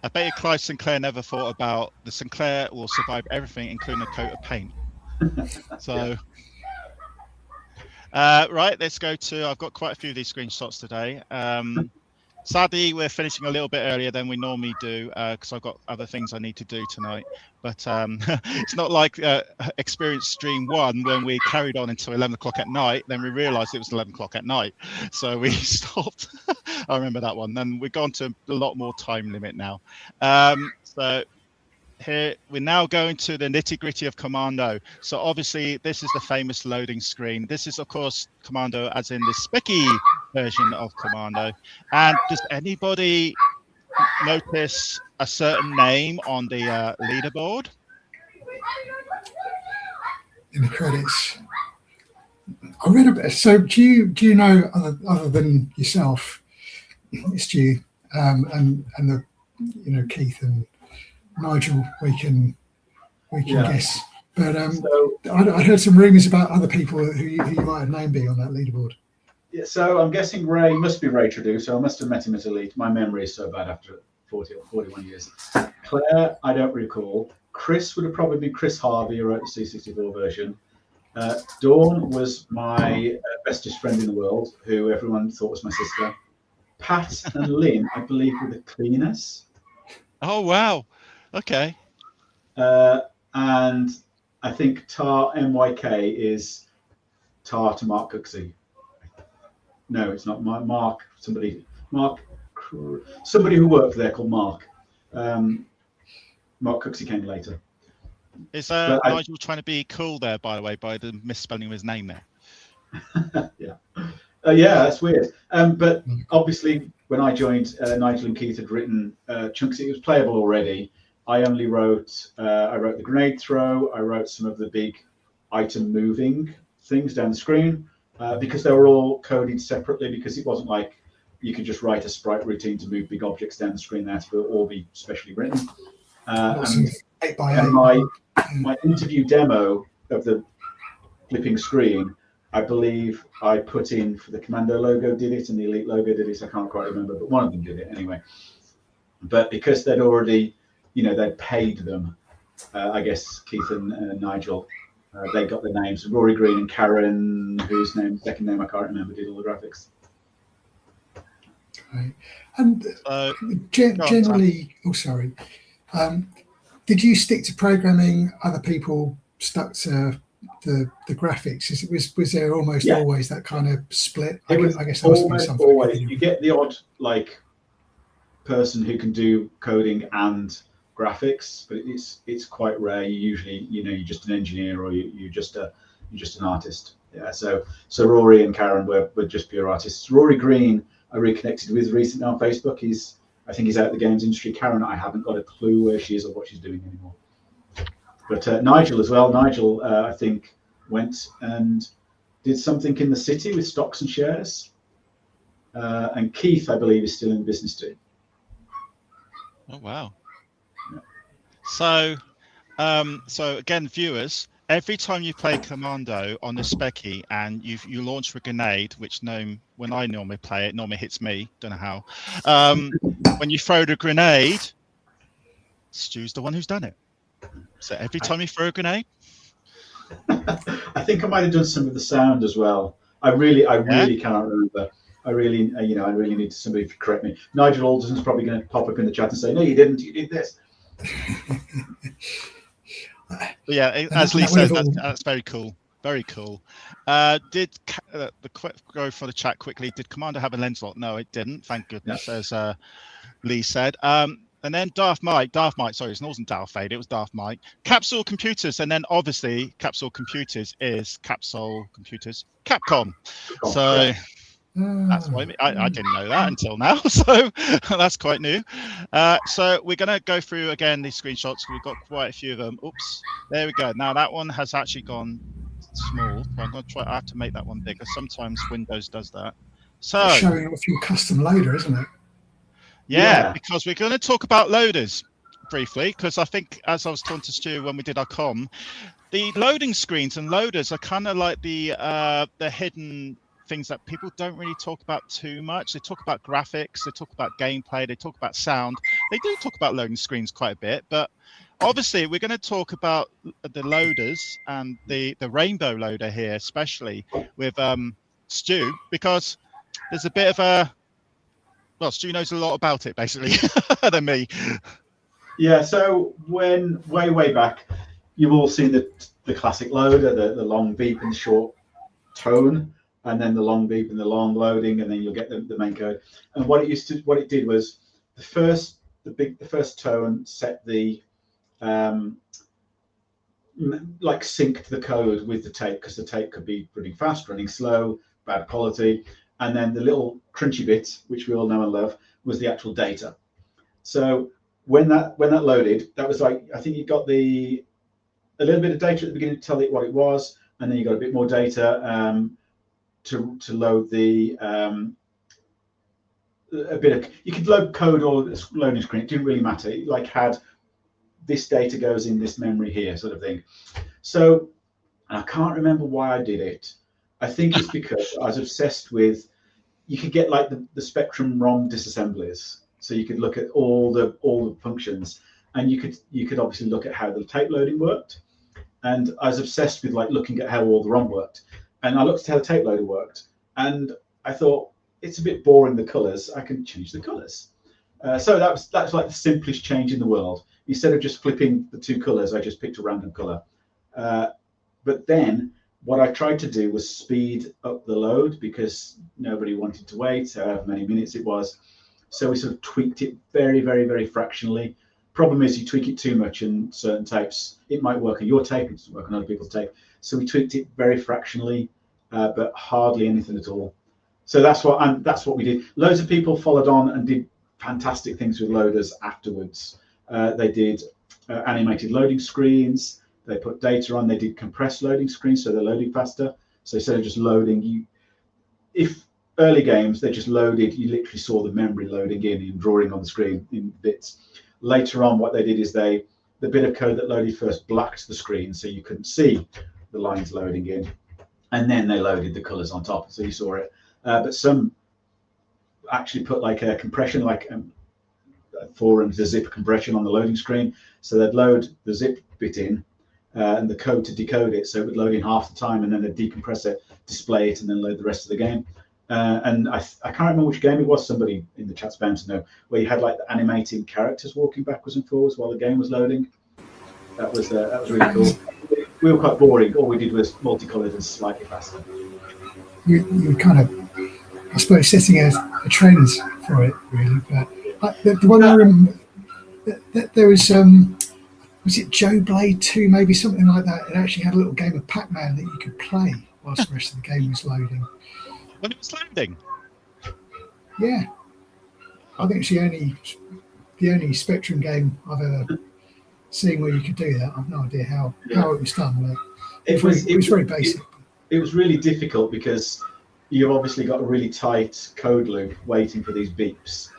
I bet you Clive Sinclair never thought about the Sinclair will survive everything, including a coat of paint. So. Right, let's go to. I've got quite a few of these screenshots today. Sadly, we're finishing a little bit earlier than we normally do because I've got other things I need to do tonight. But it's not like Experience Stream 1 when we carried on until 11 o'clock at night. Then we realised it was 11 o'clock at night. So we stopped. I remember that one. Then we've gone to a lot more time limit now. So here we're now going to the nitty-gritty of Commando. So obviously this is the famous loading screen. This is of course Commando as in the Speccy version of Commando. And does anybody notice a certain name on the leaderboard? In the credits. I read a bit. So do you know other than yourself, Stu, and the Keith and Nigel, we can guess, but I heard some rumours about other people who you might have named being on that leaderboard. Yeah, so I'm guessing Ray must be Ray Tradew, so I must have met him at Elite. My memory is so bad after 40 or 41 years. Claire, I don't recall. Chris would have probably been Chris Harvey, who wrote the C64 version. Dawn was my bestest friend in the world, who everyone thought was my sister. Pat and Lynn, I believe, were the cleaners. Oh wow. Okay. And I think Tar MYK is Tar to Mark Cooksey. No, it's not Mark. Somebody who worked there called Mark. Mark Cooksey came later. Is But Nigel trying to be cool there, by the way, by the misspelling of his name there? yeah. Yeah, that's weird. But obviously, when I joined, Nigel and Keith had written chunks. It was playable already. I only wrote. I wrote the grenade throw. I wrote some of the big item moving things down the screen because they were all coded separately. Because it wasn't like you could just write a sprite routine to move big objects down the screen. They had to all be specially written. And 8x8. My interview demo of the flipping screen, I believe I put in for the Commando logo did it and the Elite logo did it. I can't quite remember, but one of them did it anyway. But because they'd already, they'd paid them, I guess Keith and Nigel, they got the names. Rory Green and Karen, whose second name I can't remember, did all the graphics. Right. And generally, did you stick to programming? Other people stuck to the graphics? Was there almost always that kind of split? I guess that must be something. Always. You get the odd person who can do coding and graphics, but it's quite rare. You usually, you're just an engineer or you're just an artist. Yeah. So Rory and Karen were just pure artists. Rory Green, I reconnected with recently on Facebook. I think he's out of the games industry. Karen, I haven't got a clue where she is or what she's doing anymore. But Nigel as well. Nigel, I think, went and did something in the city with stocks and shares. And Keith, I believe, is still in the business too. Oh wow! Yeah. So again, viewers, every time you play Commando on the Speccy and you launch a grenade, which when I normally play it, normally hits me. Don't know how. When you throw the grenade, Stu's the one who's done it. So every time you throw a grenade, I think I might have done some of the sound as well. I really cannot remember. I really need somebody to correct me. Nigel Alderson's probably going to pop up in the chat and say, "No, you didn't. You did this." Yeah, as Lee said, that's very cool. Very cool. Did go for the chat quickly? Did Commando have a lens lock? No, it didn't. Thank goodness, as Lee said. And then Darth Mike, sorry, it wasn't Darth Vader, it was Darth Mike. Capsule Computers, and then obviously Capsule Computers is Capsule Computers Capcom. So that's why I didn't know that until now, so that's quite new. So we're going to go through again these screenshots. We've got quite a few of them. Oops, there we go. Now that one has actually gone small. So I'm going to try. I have to make that one bigger. Sometimes Windows does that. So it's showing off your custom loader, isn't it? Yeah, because we're going to talk about loaders briefly, because I think, as I was talking to Stu when we did our com, the loading screens and loaders are kind of like the hidden things that people don't really talk about too much. They talk about graphics, they talk about gameplay, they talk about sound. They do talk about loading screens quite a bit, but obviously we're going to talk about the loaders and the rainbow loader here, especially with Stu, because there's a bit of a Stu knows a lot about it, basically, than me. Yeah, so when way back, you've all seen the classic loader, the long beep and short tone, and then the long beep and the long loading, and then you'll get the main code. And what it did was the first tone set the synced the code with the tape, because the tape could be running fast, running slow, bad quality. And then the little crunchy bit, which we all know and love, was the actual data. So when that loaded, that was like, I think you got a little bit of data at the beginning to tell it what it was, and then you got a bit more data to load the you could load code or loading screen. It didn't really matter. It had this data goes in this memory here, sort of thing. So I can't remember why I did it. I think it's because I was obsessed with, you could get the Spectrum ROM disassemblies, so you could look at all the functions, and you could obviously look at how the tape loading worked. And I was obsessed with looking at how all the ROM worked, and I looked at how the tape loader worked, and I thought, it's a bit boring, the colors. I can change the colors. So that's like the simplest change in the world. Instead of just flipping the two colors, I just picked a random color. But then what I tried to do was speed up the load, because nobody wanted to wait however many minutes it was. So we sort of tweaked it very, very, very fractionally, problem is you tweak it too much in certain tapes. It might work on your tape, it doesn't work on other people's tape. So we tweaked it very fractionally, but hardly anything at all. So that's what we did. Loads of people followed on and did fantastic things with loaders afterwards. They did animated loading screens. They put data on. They did compressed loading screens, so they're loading faster. So instead of just loading, if early games they just loaded, you literally saw the memory loading in and drawing on the screen in bits. Later on, what they did is the bit of code that loaded first blacked the screen, so you couldn't see the lines loading in, and then they loaded the colors on top, so you saw it. But some actually put like a compression, like for the zip compression on the loading screen. So they'd load the zip bit in and the code to decode it. So it would load in half the time, and then they'd decompress it, display it, and then load the rest of the game. And I can't remember which game it was. Somebody in the chat's bound to know, where you had like the animating characters walking backwards and forwards while the game was loading. That was really cool. We were quite boring. All we did was multicolored and slightly faster. You were kind of, I suppose, setting a trend for it, really. But the one I remember, there was it Joe Blade 2, maybe something like that? It actually had a little game of Pac-Man that you could play whilst the rest of the game was loading. When it was loading? Yeah. I think it's the only Spectrum game I've ever seen where you could do that. I've no idea how it was done. But it was very basic. It was really difficult because you've obviously got a really tight code loop waiting for these beeps,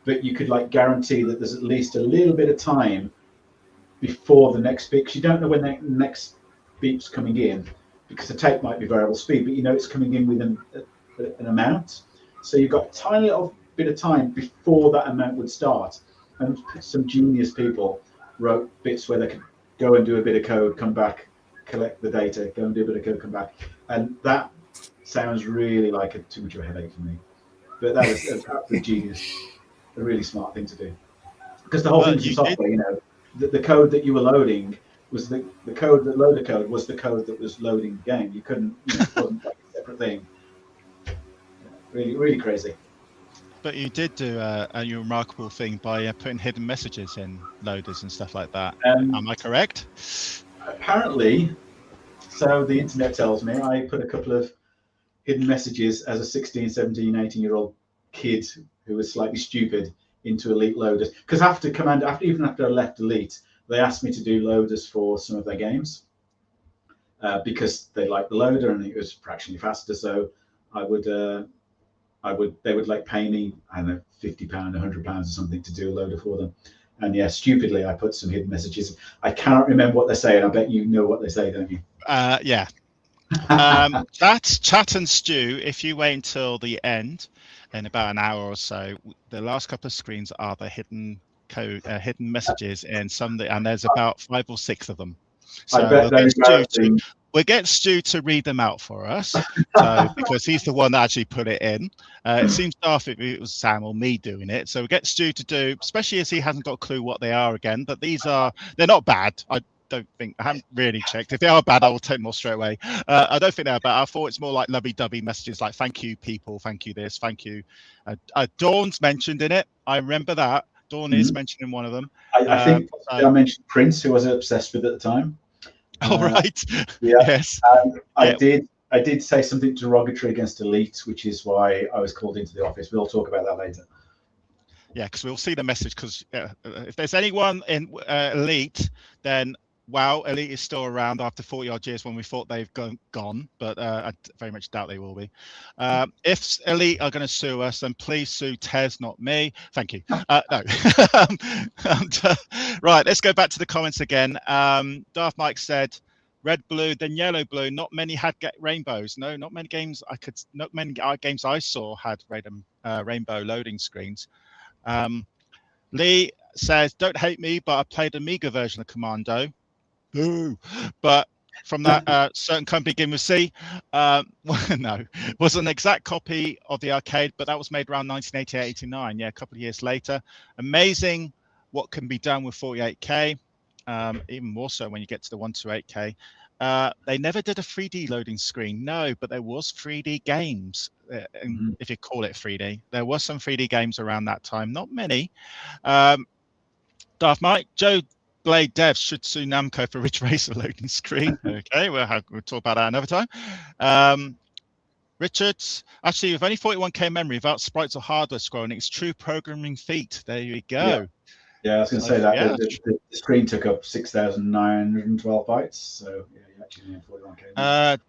but you could like guarantee that there's at least a little bit of time before the next beep, because you don't know when the next beep's coming in, because the tape might be variable speed, but you know it's coming in with an amount. So you've got a tiny little bit of time before that amount would start. And some genius people wrote bits where they could go and do a bit of code, come back, collect the data, go and do a bit of code, come back. And that sounds really like too much of a headache for me. But that was an absolute genius, a really smart thing to do. Because the whole thing is software, you know, the code that you were loading was the code that loader code was the code that was loading the game. You couldn't, it wasn't like a separate thing. Really, really crazy. But you did do a remarkable thing by putting hidden messages in loaders and stuff like that. Am I correct? Apparently, so the internet tells me, I put a couple of hidden messages as a 16, 17, 18-year-old kid who was slightly stupid into Elite loaders. Because even after I left Elite, they asked me to do loaders for some of their games because they liked the loader and it was fractionally faster. So they would like pay me, I don't know, £50, £100 or something to do a loader for them. And yeah, stupidly, I put some hidden messages. I cannot remember what they say, and I bet you know what they say, don't you? Yeah. That's Chat and Stew. If you wait until the end, in about an hour or so, the last couple of screens are the hidden code, hidden messages in some, and there's about 5 or 6 of them. So we'll get Stu to read them out for us, because he's the one that actually put it in. It seems daft if it was Sam or me doing it. So we'll get Stu to do, especially as he hasn't got a clue what they are again, but they're not bad. I haven't really checked. If they are bad, I will take them all straight away. I don't think they're bad. I thought it's more like lovey-dovey messages like, thank you, people, thank you this, thank you. Dawn's mentioned in it. I remember that. Dawn is mentioned in one of them. I think I mentioned Prince, who I was obsessed with at the time. Oh, right. Yeah. Yes. I did say something derogatory against Elite, which is why I was called into the office. We'll talk about that later. Yeah, because we'll see the message. Because if there's anyone in Elite, then wow, Elite is still around after 40-odd years when we thought they've gone, but I very much doubt they will be. If Elite are going to sue us, then please sue Tez, not me. Thank you. No. Right, let's go back to the comments again. Darth Mike said, red, blue, then yellow, blue. Not many had rainbows. No, not many games. Not many games I saw had rainbow loading screens. Lee says, don't hate me, but I played Amiga version of Commando. Boo. But from that certain company, Game of C, no, was an exact copy of the arcade, but that was made around 1988-89. Yeah, a couple of years later. Amazing what can be done with 48K, even more so when you get to the 128K. They never did a 3D loading screen, no, but there was 3D games, if you call it 3D. There was some 3D games around that time, not many. Darth Mike, Joe Blade Devs should sue Namco for Ridge Racer loading screen. Okay, we'll talk about that another time. Richards, actually, with only 41k memory, without sprites or hardware scrolling, it's true programming feat. There you go. Yeah, I was going to say that the screen took up 6,912 bytes. So yeah, you actually need 41k.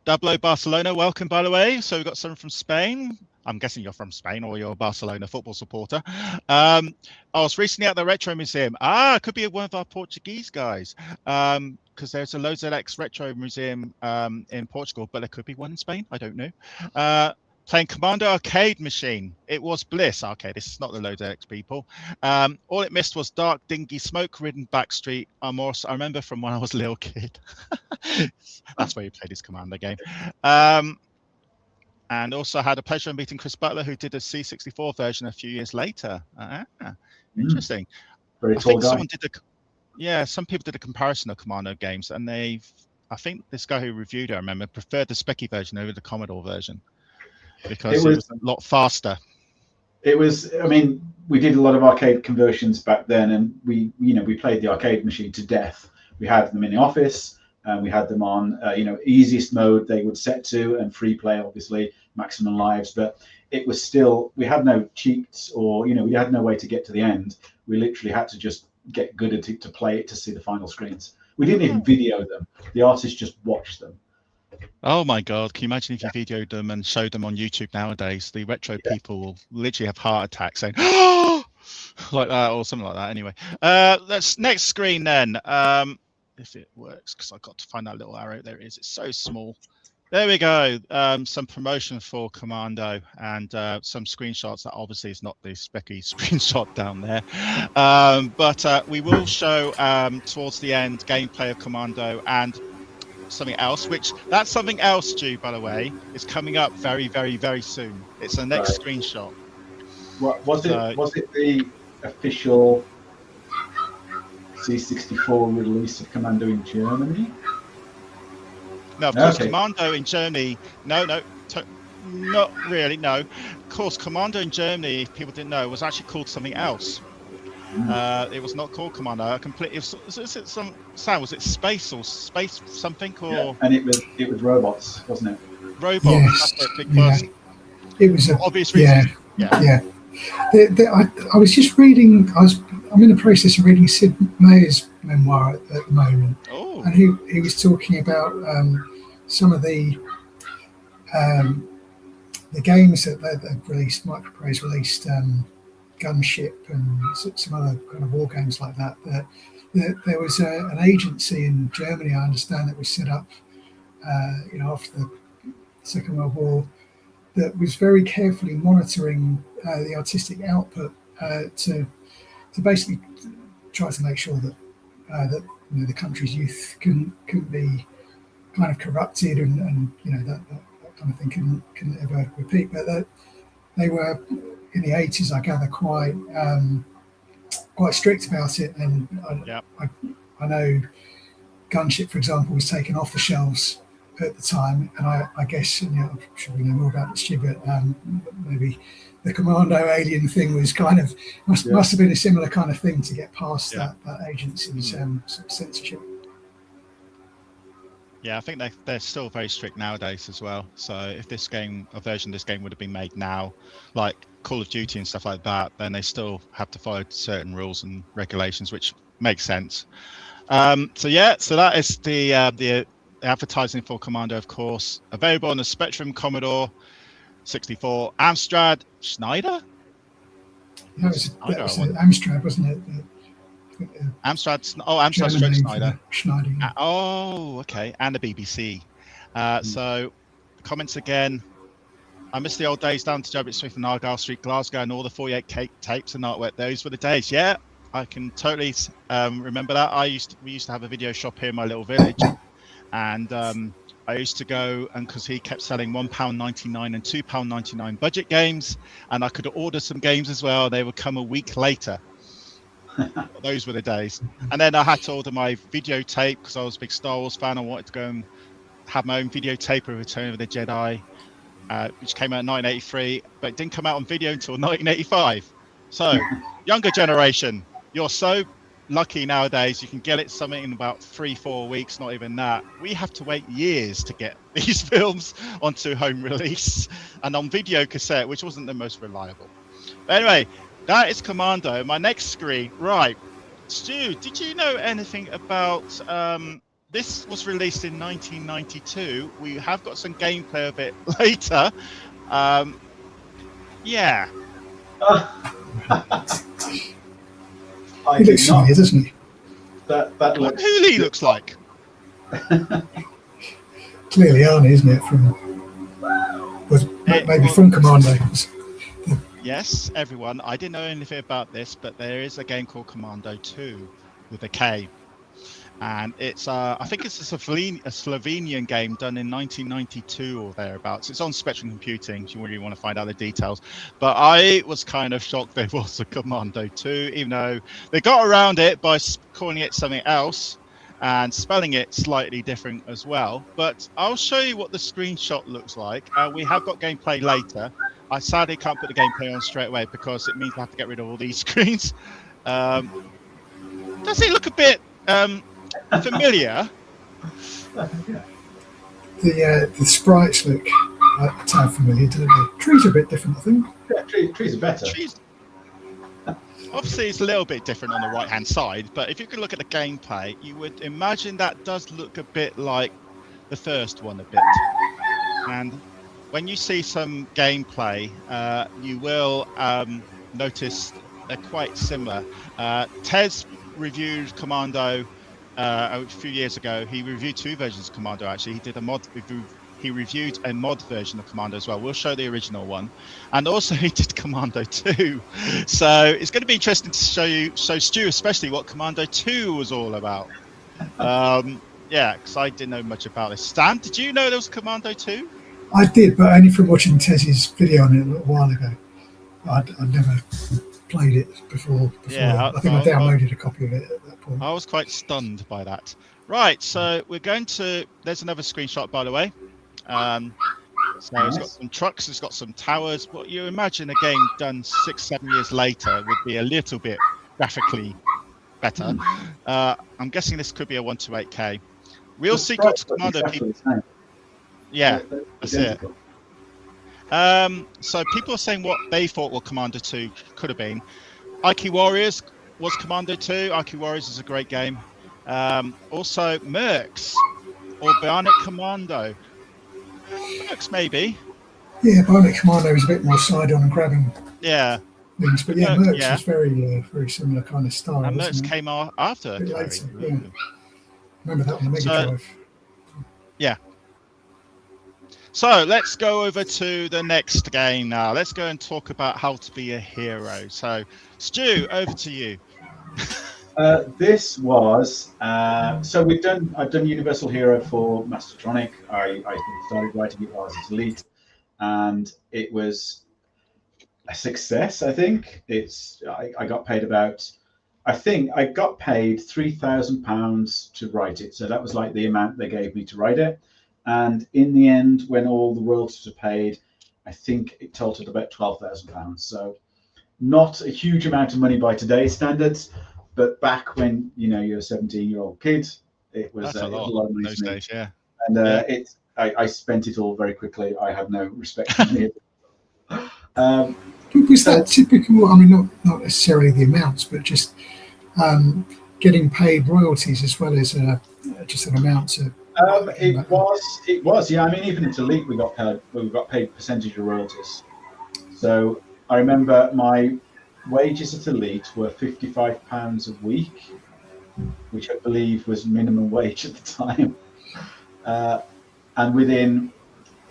Double Barcelona, welcome, by the way. So we've got someone from Spain. I'm guessing you're from Spain or you're a Barcelona football supporter. I was recently at the Retro Museum. It could be one of our Portuguese guys, because there's a Low ZX Retro Museum in Portugal, but there could be one in Spain. I don't know. Playing Commando arcade machine. It was bliss. Okay, this is not the Low ZX people. All it missed was dark, dingy, smoke-ridden backstreet. I remember from when I was a little kid. That's where you played his Commando game. And also had a pleasure of meeting Chris Butler, who did a C64 version a few years later. Interesting. Very tall guy. Some people did a comparison of Commando games, and I think this guy who reviewed it, I remember, preferred the Speccy version over the Commodore version because it was a lot faster. It was. I mean, we did a lot of arcade conversions back then, and we played the arcade machine to death. We had them in the office. We had them on, easiest mode they would set to, and free play, obviously, maximum lives. But it was still, we had no cheats, or we had no way to get to the end. We literally had to just get good at it to play it to see the final screens. We didn't even video them. The artists just watched them. Oh my God! Can you imagine if you videoed them and showed them on YouTube nowadays? The retro people will literally have heart attacks saying, "Oh!" like that or something like that. Anyway, let's next screen then. If it works, because I've got to find that little arrow. There it is. It's so small. There we go. Some promotion for Commando and some screenshots. That obviously is not the Speccy screenshot down there. But we will show towards the end gameplay of Commando and something else, which that's something else, Stu, by the way, is coming up very, very, very soon. It's the next screenshot. What was it? Was it the official C64 release of Commando in Germany? No, of course, Commando in Germany. No, not really. No, of course, Commando in Germany, if people didn't know, was actually called something else. It was not called Commando. Was it Space or Space something? Or yeah, and it was robots, wasn't it? Robots. Yes. That's it, because it was obvious reasons. Yeah. I was just reading. I'm in the process of reading Sid Meier's memoir at the moment, and he was talking about some of the games that they've released. Microprose released Gunship and some other kind of war games like that. There was an agency in Germany, I understand, that was set up, after the Second World War, that was very carefully monitoring the artistic output to basically try to make sure that the country's youth couldn't be kind of corrupted and that kind of thing couldn't ever repeat. But they were in the 80s, I gather, quite strict about it. And I know Gunship, for example, was taken off the shelves at the time, and I guess, I'm sure we know more about this, but maybe the Commando alien thing was kind of must have been a similar kind of thing to get past that agency's sort of censorship. Yeah, I think they're still very strict nowadays as well. So if a version of this game would have been made now, like Call of Duty and stuff like that, then they still have to follow certain rules and regulations, which makes sense. So that is the advertising for Commando, of course, available on the Spectrum, Commodore 64, Amstrad, Schneider. That was Amstrad, wasn't it? Amstrad Stroke Schneider. Schneider. Okay, and the BBC. So, comments again. I miss the old days down to Jobbitt Smith and Argyle Street, Glasgow, and all the 48K tapes and artwork. Those were the days. Yeah, I can totally remember that. We used to have a video shop here in my little village, and I used to go, and because he kept selling £1.99 and £2.99 budget games, and I could order some games as well. They would come a week later. Those were the days. And then I had to order my videotape because I was a big Star Wars fan. I wanted to go and have my own videotape of Return of the Jedi, which came out in 1983, but it didn't come out on video until 1985. So, younger generation, you're so lucky nowadays. You can get it something in about 3-4 weeks, not even that. We have to wait years to get these films onto home release and on video cassette, which wasn't the most reliable. But anyway, that is Commando. My next screen, right? Stu, did you know anything about this? Was released in 1992. We have got some gameplay a bit later. Yeah. He looks familiar, doesn't he? That looks. Who he looks like? Clearly Arnie, isn't it? Maybe from Commando. Yes, everyone. I didn't know anything about this, but there is a game called Commando 2 with a K. And it's, I think it's a Slovenian game done in 1992 or thereabouts. It's on Spectrum Computing if you really want to find out the details. But I was kind of shocked there was a Commando 2, even though they got around it by calling it something else and spelling it slightly different as well. But I'll show you what the screenshot looks like. We have got gameplay later. I sadly can't put the gameplay on straight away because it means I have to get rid of all these screens. Does it look a bit familiar? The sprites look a tad familiar, don't they? Trees are a bit different, I think. Yeah, trees are better. Obviously, it's a little bit different on the right-hand side, but if you can look at the gameplay, you would imagine that does look a bit like the first one a bit. And when you see some gameplay, you will notice they're quite similar. Tez reviewed Commando a few years ago. He reviewed 2 versions of Commando, actually. He did a mod review. He reviewed a mod version of Commando as well. We'll show the original one. And also he did Commando 2. So it's going to be interesting to show Stu especially what Commando 2 was all about. Yeah, because I didn't know much about this. Stan, did you know there was Commando 2? I did, but only from watching Tez's video on it a little while ago. I'd never played it before. Yeah, I think I downloaded a copy of it at that point. I was quite stunned by that. Right, so we're going to... There's another screenshot, by the way. So it's got some trucks, it's got some towers. What you imagine a game done 6-7 years later would be a little bit graphically better. I'm guessing this could be a 128K. Real sequel to Commando. Yeah, that's it. So people are saying what they thought what Commando 2 could have been. IQ Warriors was Commando 2. IQ Warriors is a great game. Also Mercs or Bionic Commando. Mercs maybe. Yeah, Bionic Commando is a bit more side-on and grabbing. Yeah. Things, but yeah, Mercs was very similar kind of style. And Mercs came after. A bit later, yeah. Remember that on the Mega Drive. Yeah. So let's go over to the next game now. Let's go and talk about how to be a hero. So, Stu, over to you. This was so I've done Universal Hero for Mastertronic. I started writing it while I was at Elite, and it was a success. I think I got paid about. I think I got paid £3,000 to write it. So that was like the amount they gave me to write it. And in the end, when all the royalties were paid, I think it totaled about £12,000. So not a huge amount of money by today's standards, but back when you're a 17-year-old kid, it was a lot of money those to me. days, yeah. And I spent it all very quickly. I had no respect for money. Was that typical? I mean, not necessarily the amounts, but just getting paid royalties as well as just an amount to. It was, yeah. I mean, even at Elite, we got paid percentage of royalties. So I remember my wages at Elite were £55 a week, which I believe was minimum wage at the time. And within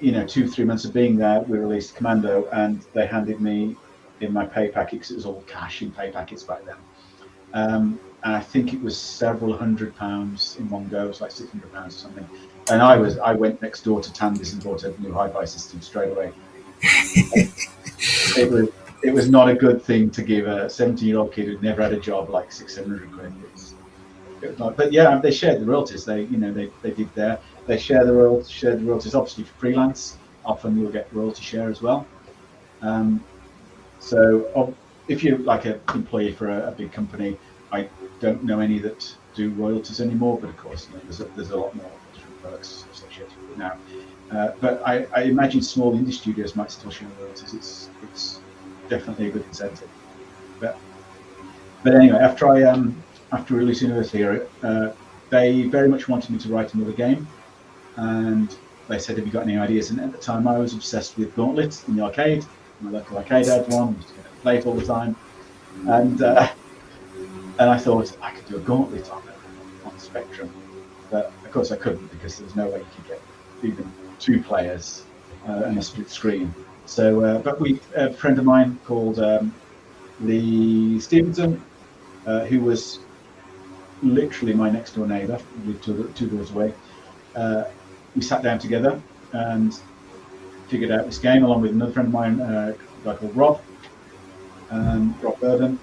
2-3 months of being there, we released Commando, and they handed me in my pay packet, because it was all cash in pay packets back then. And I think it was several £100 in one go. It was like £600 or something. And I went next door to Tandy's and bought a new hi-fi system straight away. It was not a good thing to give a 17-year-old kid who'd never had a job like £600 quid. It was not, but yeah, they shared the royalties. They did there. They share the royalties. Obviously, for freelance, often you'll get royalty share as well. So if you're like an employee for a big company, I don't know any that do royalties anymore, but of course, there's a lot more perks associated with it now. But I imagine small indie studios might still share royalties. It's definitely a good incentive. But anyway, after releasing Earth Here, they very much wanted me to write another game, and they said, "Have you got any ideas?" And at the time, I was obsessed with Gauntlet in the arcade. My local arcade had one. Used to play it all the time, and I thought I could do a Gauntlet on the Spectrum, but of course I couldn't, because there was no way you could get even 2 players and a split screen. So, but a friend of mine called Lee Stevenson, who was literally my next door neighbour, lived 2 doors away. We sat down together and figured out this game, along with another friend of mine, a guy called Rob Burden,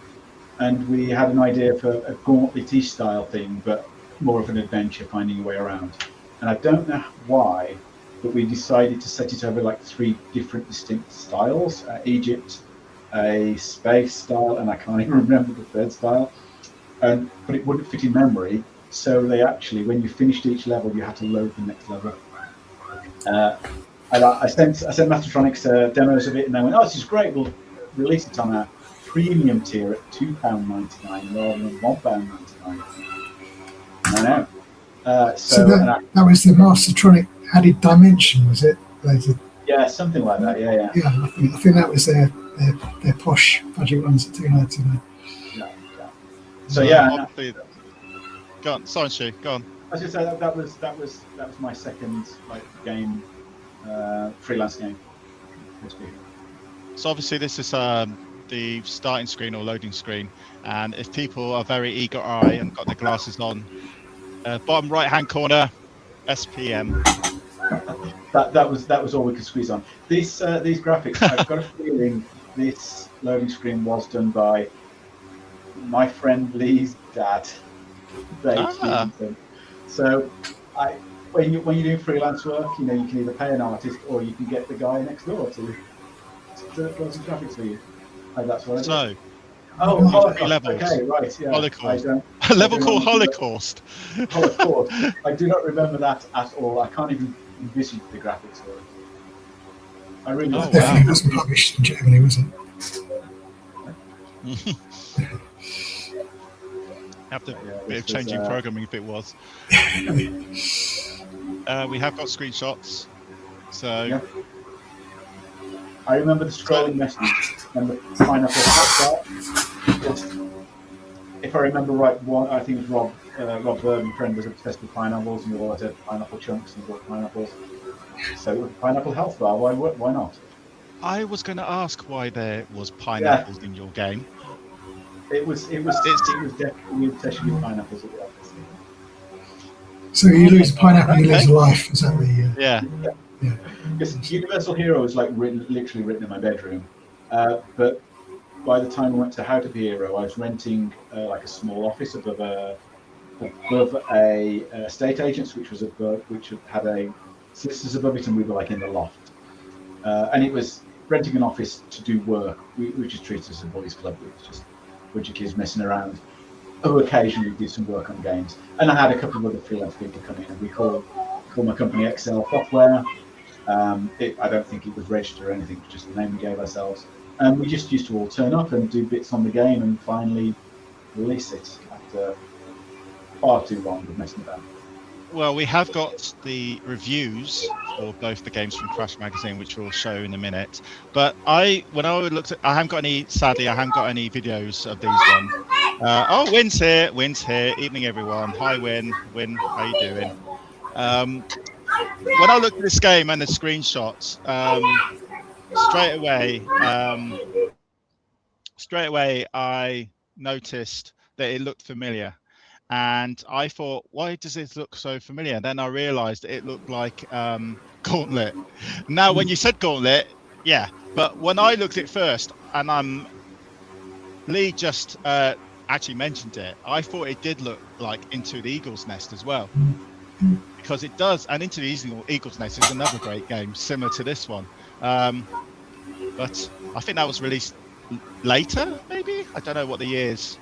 and we had an idea for a Gauntlet-y style thing, but more of an adventure, finding your way around. And I don't know why, but we decided to set it over like 3 different distinct styles: Egypt, a space style, and I can't even remember the 3rd style. But it wouldn't fit in memory, so they actually, when you finished each level, you had to load the next level. And I sent Mastertronics demos of it, and they went, "Oh, this is great. We'll release it on a premium tier at £2.99 rather than £1.99." I know. So that was the Mastertronic added dimension, was it? Yeah, something like that. Yeah. Yeah, I think that was their posh budget ones at £2.99. Yeah. So yeah. Go on, sorry, Stu, go on. I was going to say that was my second game, freelance game. So obviously this is the starting screen or loading screen, and if people are very eager eye and got their glasses on, bottom right hand corner, SPM. That was all we could squeeze on. These graphics, I've got a feeling this loading screen was done by my friend Lee's dad. So when you're doing freelance work, you can either pay an artist or you can get the guy next door to draw some graphics for you. That's what I did. Oh, Holocaust. Levels. Okay, right, yeah. Holocaust. A level called Holocaust. Holocaust. I do not remember that at all. I can't even envisage the graphics for it. I really definitely wasn't published in Germany, was it? Have to bit of changing programming if it was. We have got screenshots. So yeah. I remember the scrolling message and the pineapple hat. If I remember right, I think it was Rob Burden, friend, was obsessed with pineapples, and we all had pineapple chunks and got pineapples. So pineapple health bar, why not? I was going to ask why there was pineapples in your game. It was definitely obsession with pineapples at the office. So you lose a pineapple, you lose a life. Is that the? Yeah. Because Universal Hero was literally written in my bedroom, but by the time I went to How to Be Hero, I was renting a small office above a estate agent's, which had a solicitors above it, and we were in the loft, and it was renting an office to do work. We just treated it as a boys' club. It was just a bunch of kids messing around, who occasionally did some work on games. And I had a couple of other freelance people come in, and we called my company Excel Software. I don't think it was registered or anything, it was just the name we gave ourselves. And we just used to all turn up and do bits on the game and finally release it after far too long of messing about. Well, we have got the reviews for both the games from Crash Magazine, which we'll show in a minute. But when I looked at, I haven't got any videos of these ones. Wynn's here. Evening, everyone. Hi, Wynn. Wynn, how you doing? When I looked at this game and the screenshots, straight away I noticed that it looked familiar. And I thought, why does this look so familiar? Then I realized it looked like Gauntlet. Now, when you said Gauntlet, yeah. But when I looked at it first, and Lee just actually mentioned it, I thought it did look like Into the Eagle's Nest as well. Because it does. And Into the Eagle's Nest is another great game, similar to this one. But I think that was released later, maybe? I don't know what the years.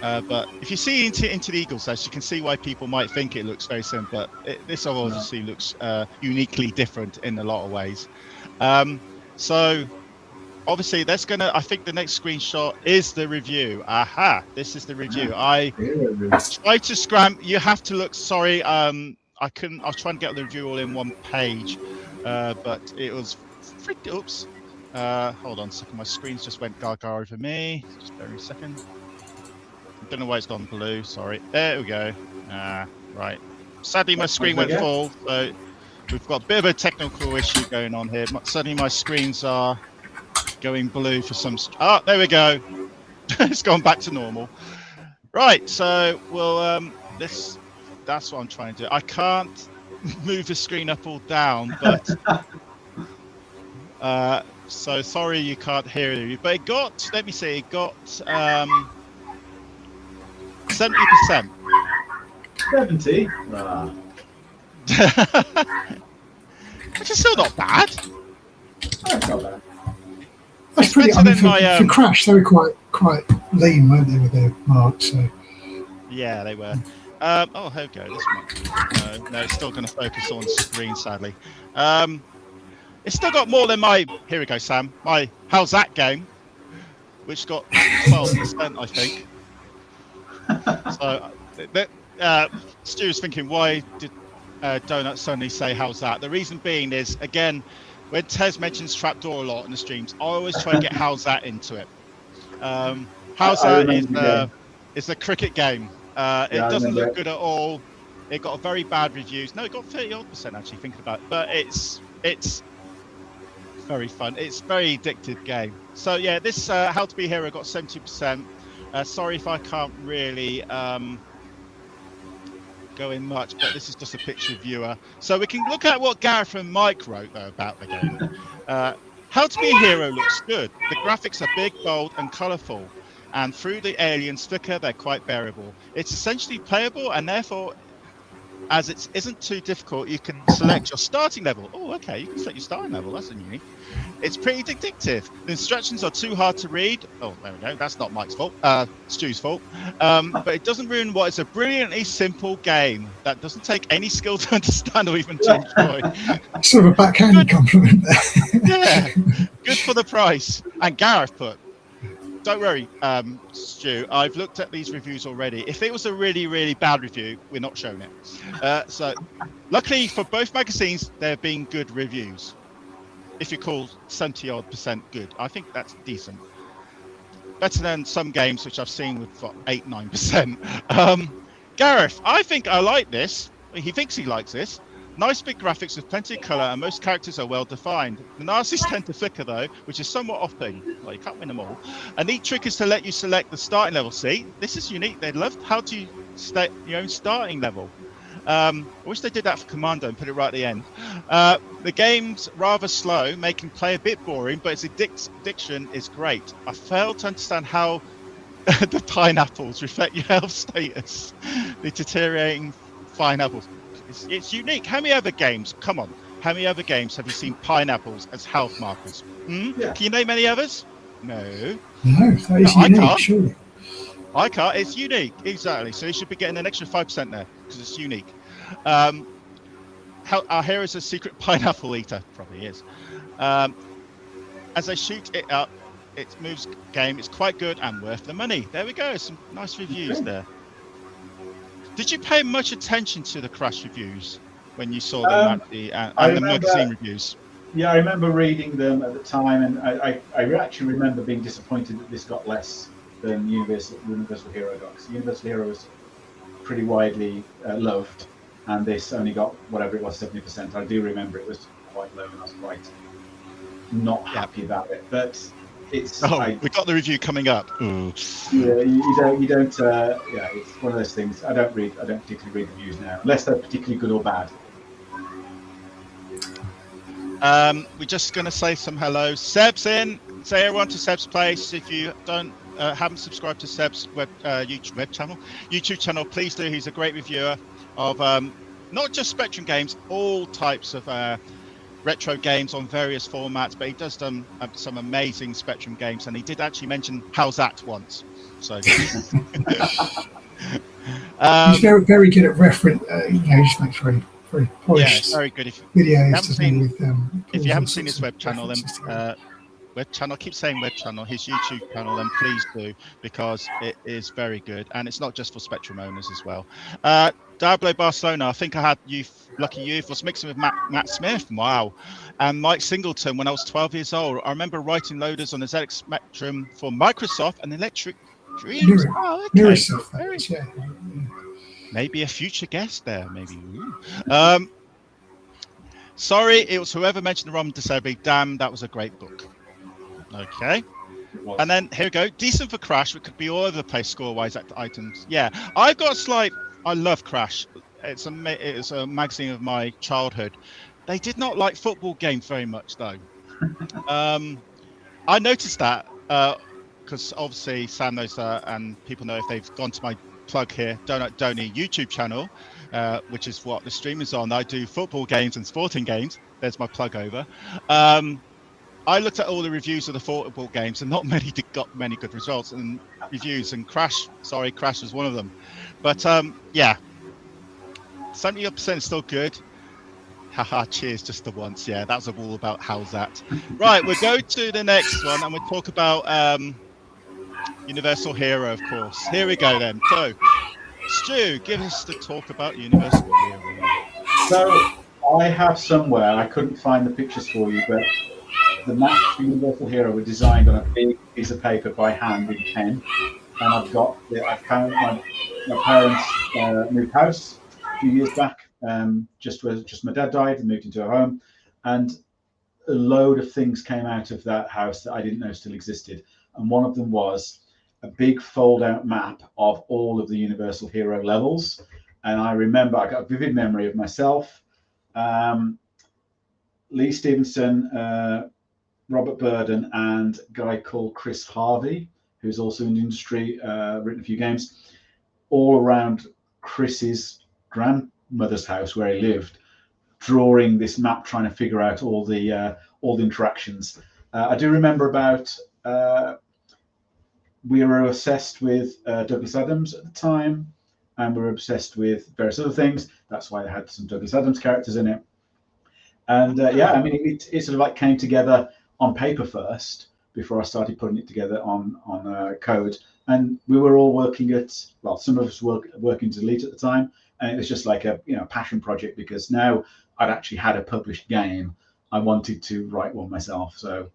But if you see into the Eagles Nest, you can see why people might think it looks very similar. But this obviously looks uniquely different in a lot of ways. So obviously that's gonna. I think the next screenshot is the review. Aha! This is the review. I tried to scram. You have to look. Sorry, I couldn't. I was trying to get the review all in one page, but it was. Oops. Hold on a second. My screen's just went gaga over me. Just bear me a second. I don't know why it's gone blue. Sorry. There we go. Right. Sadly, my screen went full, so we've got a bit of a technical issue going on here. Suddenly, my screens are going blue for some. Oh, there we go. It's gone back to normal. Right. So we'll. That's what I'm trying to do. I can't move the screen up or down, but. So sorry you can't hear it, but it got. Let me see. It got 70%. 70. Which is still not bad. That's not bad. That's pretty. I mean, for Crash, they were quite lean, weren't they, with their marks? So. Yeah, they were. Oh, here we go. This one. No, it's still going to focus on screen, sadly. It's still got more than my. Here we go, Sam. My How's That game, which got 12%, I think. So, Stu's thinking, why did Doughnut suddenly say How's That? The reason being is, again, when Tez mentions Trapdoor a lot in the streams, I always try and get How's That into it. How's That is a cricket game. It doesn't look good at all. It got a very bad reviews. No, it got 30% actually, thinking about it. But it's very fun. It's a very addictive game. So yeah, this How to Be a Hero got 70%. Sorry if I can't really go in much, but this is just a picture viewer. So we can look at what Gareth and Mike wrote though about the game. How to Be a Hero looks good. The graphics are big, bold and colourful, and through the aliens flicker, they're quite bearable. It's essentially playable, and therefore, as it isn't too difficult, you can select your starting level. Oh, okay, you can select your starting level. That's unique. It's pretty addictive. The instructions are too hard to read. Oh, there we go. That's not Mike's fault. Stu's fault. But it doesn't ruin what is a brilliantly simple game that doesn't take any skill to understand or even to enjoy. Sort of a backhanded compliment there. Yeah, good for the price. And Gareth put, don't worry, Stu, I've looked at these reviews already. If it was a really, really bad review, we're not showing it. So luckily for both magazines, there have been good reviews. If you call 70% good, I think that's decent. Better than some games which I've seen with 8, 9%. Gareth, I think I like this. He thinks he likes this. Nice big graphics with plenty of colour, and most characters are well defined. The Nazis tend to flicker though, which is somewhat off-putting. Well, you can't win them all. A neat trick is to let you select the starting level. See, this is unique. They love how to set your own starting level. I wish they did that for Commando and put it right at the end. The game's rather slow, making play a bit boring, but its addiction is great. I fail to understand how the pineapples reflect your health status. The deteriorating pineapples. It's unique. How many other games? Come on. How many other games have you seen pineapples as health markers? Yeah. Can you name any others? No. No, that is unique, surely. I can't. It's unique. Exactly. So you should be getting an extra 5% there because it's unique. Our hero's a secret pineapple eater. Probably is. As I shoot it up, it moves game. It's quite good and worth the money. There we go. Some nice reviews there. Did you pay much attention to the Crash reviews when you saw them at the magazine reviews? Yeah, I remember reading them at the time, and I actually remember being disappointed that this got less than Universal Hero got. Because Universal Hero was pretty widely loved, and this only got whatever it was, 70%. I do remember it was quite low, and I was quite not happy about it. But it's we got the review coming up. Yeah, you don't. Yeah, it's one of those things. I don't particularly read reviews now, unless they're particularly good or bad. We're just going to say some hello. Seb's in. Say everyone to Seb's place. If you haven't subscribed to Seb's YouTube channel, please do. He's a great reviewer of not just Spectrum games, all types of retro games on various formats, but he does some amazing Spectrum games, and he did actually mention How's That once. So He's very, very good at reference. He just makes very, very polished very good. If videos. you haven't seen his web channel, then I keep saying web channel, his YouTube channel, then please do, because it is very good, and it's not just for Spectrum owners as well. Diablo Barcelona, I think I had Lucky Youth, was mixing with Matt Smith, wow, and Mike Singleton when I was 12 years old. I remember writing loaders on the ZX Spectrum for Microsoft and Electric Dreams. Maybe a future guest there, maybe. Sorry, it was whoever mentioned the Rom Desebi. Damn, that was a great book. Okay. And then here we go. Decent for Crash. It could be all over the place score-wise at items. Yeah, I've got a slight. I love Crash. It's a magazine of my childhood. They did not like football games very much, though. I noticed that because obviously Sam knows that, and people know if they've gone to my plug here, Doughnut Doney YouTube channel, which is what the stream is on. I do football games and sporting games. There's my plug over. I looked at all the reviews of the football games, and not many got many good results and reviews. And Crash was one of them. But yeah, 70% is still good. Haha, cheers just the once. Yeah, that was all about How's That. Right, we'll go to the next one, and we'll talk about Universal Hero, of course. Here we go then. So, Stu, give us the talk about Universal Hero. So, I have somewhere, I couldn't find the pictures for you, but the maps for Universal Hero were designed on a big piece of paper by hand with pen, and I found my parents moved house a few years back, just my dad died and moved into a home, and a load of things came out of that house that I didn't know still existed, and one of them was a big fold-out map of all of the Universal Hero levels. And I remember, I got a vivid memory of myself, Lee Stevenson, Robert Burden, and a guy called Chris Harvey, who's also in the industry, written a few games, all around Chris's grandmother's house where he lived, drawing this map, trying to figure out all the interactions. I do remember about we were obsessed with Douglas Adams at the time, and we were obsessed with various other things. That's why they had some Douglas Adams characters in it. And yeah, I mean, it sort of like came together on paper first before I started putting it together on code. And we were all working at, well, some of us working to Elite at the time, and it was just like a passion project, because now I'd actually had a published game. I wanted to write one myself. So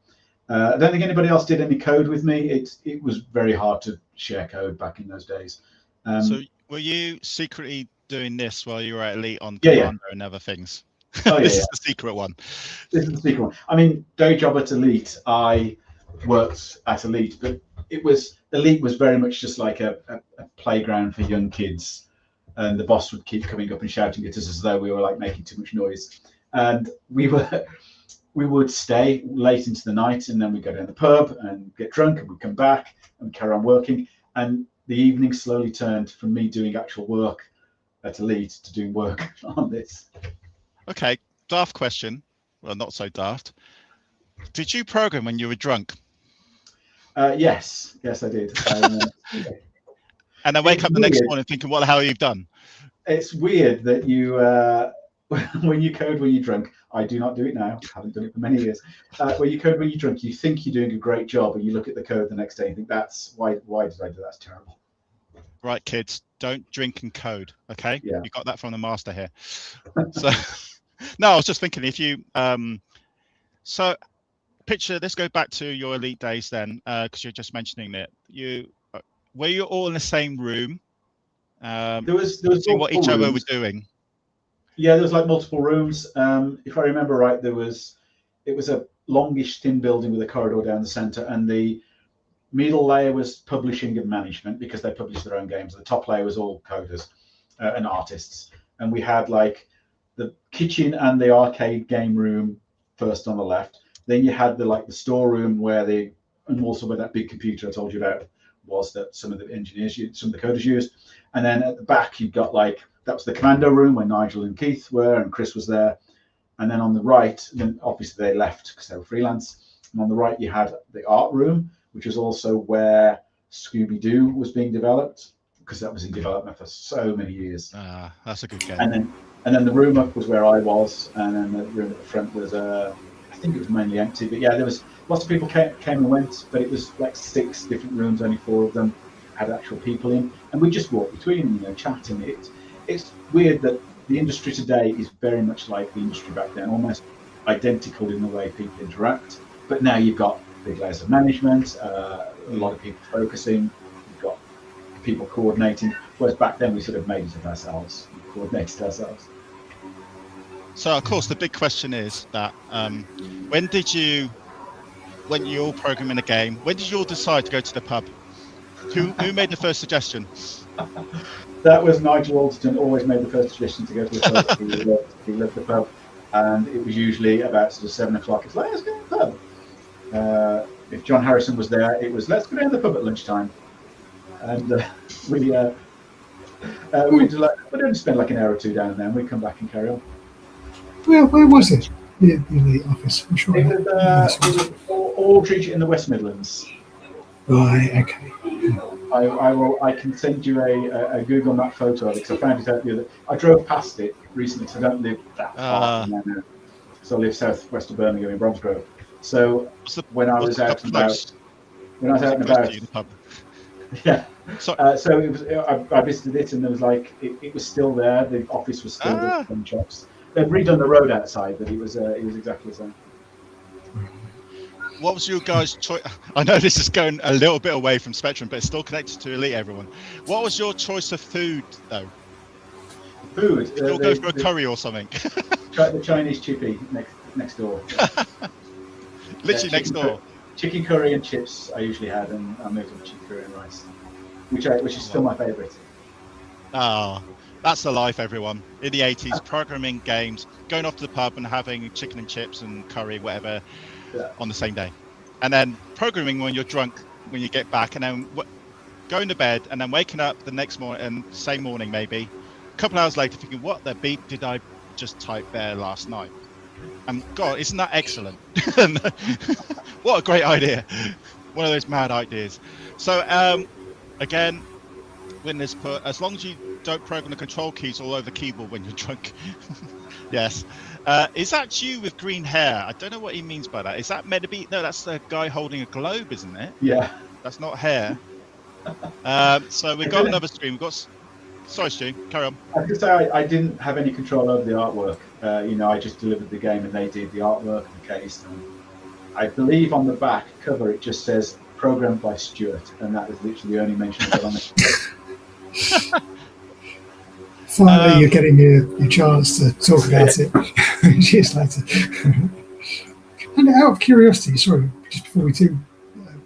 I don't think anybody else did any code with me. It was very hard to share code back in those days. So were you secretly doing this while you were at Elite on Commando and other things? Oh, this is the secret one. This is the secret one. I mean, day job at Elite, I worked at Elite, but Elite was very much just like a playground for young kids, and the boss would keep coming up and shouting at us as though we were like making too much noise. And we would stay late into the night, and then we'd go down the pub and get drunk, and we'd come back and carry on working. And the evening slowly turned from me doing actual work at Elite to doing work on this. Okay, daft question. Well, not so daft. Did you program when you were drunk? Yes, I did. And I wake up the next morning thinking, what the hell have you done? It's weird that you, when you code when you're drunk, I do not do it now. I haven't done it for many years. When you code when you're drunk, you think you're doing a great job, and you look at the code the next day and think, why did I do that? That's terrible. Right, kids, don't drink and code, okay? Yeah. You got that from the master here. So, no, I was just thinking if you, so picture, let's go back to your Elite days then, because you're just mentioning it. Were you all in the same room? There was seeing what each other were doing. Yeah, there was like multiple rooms. If I remember right, it was a longish, thin building with a corridor down the center, and the middle layer was publishing and management, because they published their own games. The top layer was all coders and artists, and we had like the kitchen and the arcade game room first on the left. Then you had the storeroom and also where that big computer I told you about was, that some of the engineers some of the coders used. And then at the back you've got that was the Commando room where Nigel and Keith were, and Chris was there. And then on the right, then obviously they left because they were freelance. And on the right, you had the art room, which was also where Scooby-Doo was being developed, because that was in development for so many years. That's a good game. And then the room up was where I was, and then the room at the front was, I think it was mainly empty. But yeah, there was lots of people came and went, but it was like 6 different rooms, only 4 of them had actual people in, and we just walked between them, chatting. It's weird that the industry today is very much like the industry back then, almost identical in the way people interact. But now you've got big layers of management, a lot of people focusing, you've got people coordinating, whereas back then we sort of made it of ourselves, coordinated ourselves. So of course the big question is that when you're all programming a game, when did you all decide to go to the pub? Who made the first suggestion? That was Nigel Alderton. Always made the first suggestion to go to the pub. He loved the pub, and it was usually about sort of 7 o'clock. It's like, let's go to the pub. If John Harrison was there, it was, let's go down to the pub at lunchtime. And we'd spend like an hour or 2 down there, and we'd come back and carry on. Where was it? In the office? I'm sure it was Aldridge in the West Midlands. Right. Okay. I can send you a Google Map photo of it, because I found it out the other. I drove past it recently, because I don't live that far from there now. So I live southwest of Birmingham in Bromsgrove. So when I was out and about, yeah. So it was. I visited it, and there was like it was still there. The office was still there, the shops. They'd redone the road outside, but it was exactly the same. What was your guys' choice? I know this is going a little bit away from Spectrum, but it's still connected to Elite, everyone. What was your choice of food, though? Food? You'll go for a curry or something. The Chinese chippy next door. Literally next door. Chicken curry and chips I usually had, and I moved on to chicken curry and rice, which is still my favourite. That's the life, everyone. In the 80s, programming games, going off to the pub and having chicken and chips and curry, whatever, on the same day. And then programming when you're drunk, when you get back, and then going to bed, and then waking up the next morning, and same morning maybe, a couple hours later thinking, what the beat did I just type there last night? And God, isn't that excellent? What a great idea. One of those mad ideas. So again, Winners put, as long as you don't program the control keys all over the keyboard when you're drunk. Yes. Is that you with green hair? I don't know what he means by that. Is that meant to be? No, that's the guy holding a globe, isn't it? Yeah. That's not hair. So we've got another screen. We've got. Sorry, Stu. Carry on. I was going to say I didn't have any control over the artwork. I just delivered the game, and they did the artwork and the case. And I believe on the back cover it just says "Programmed by Stuart," and that is literally the only mention of it on it. Finally, you're getting your chance to talk about it years later. And out of curiosity, sorry, just before we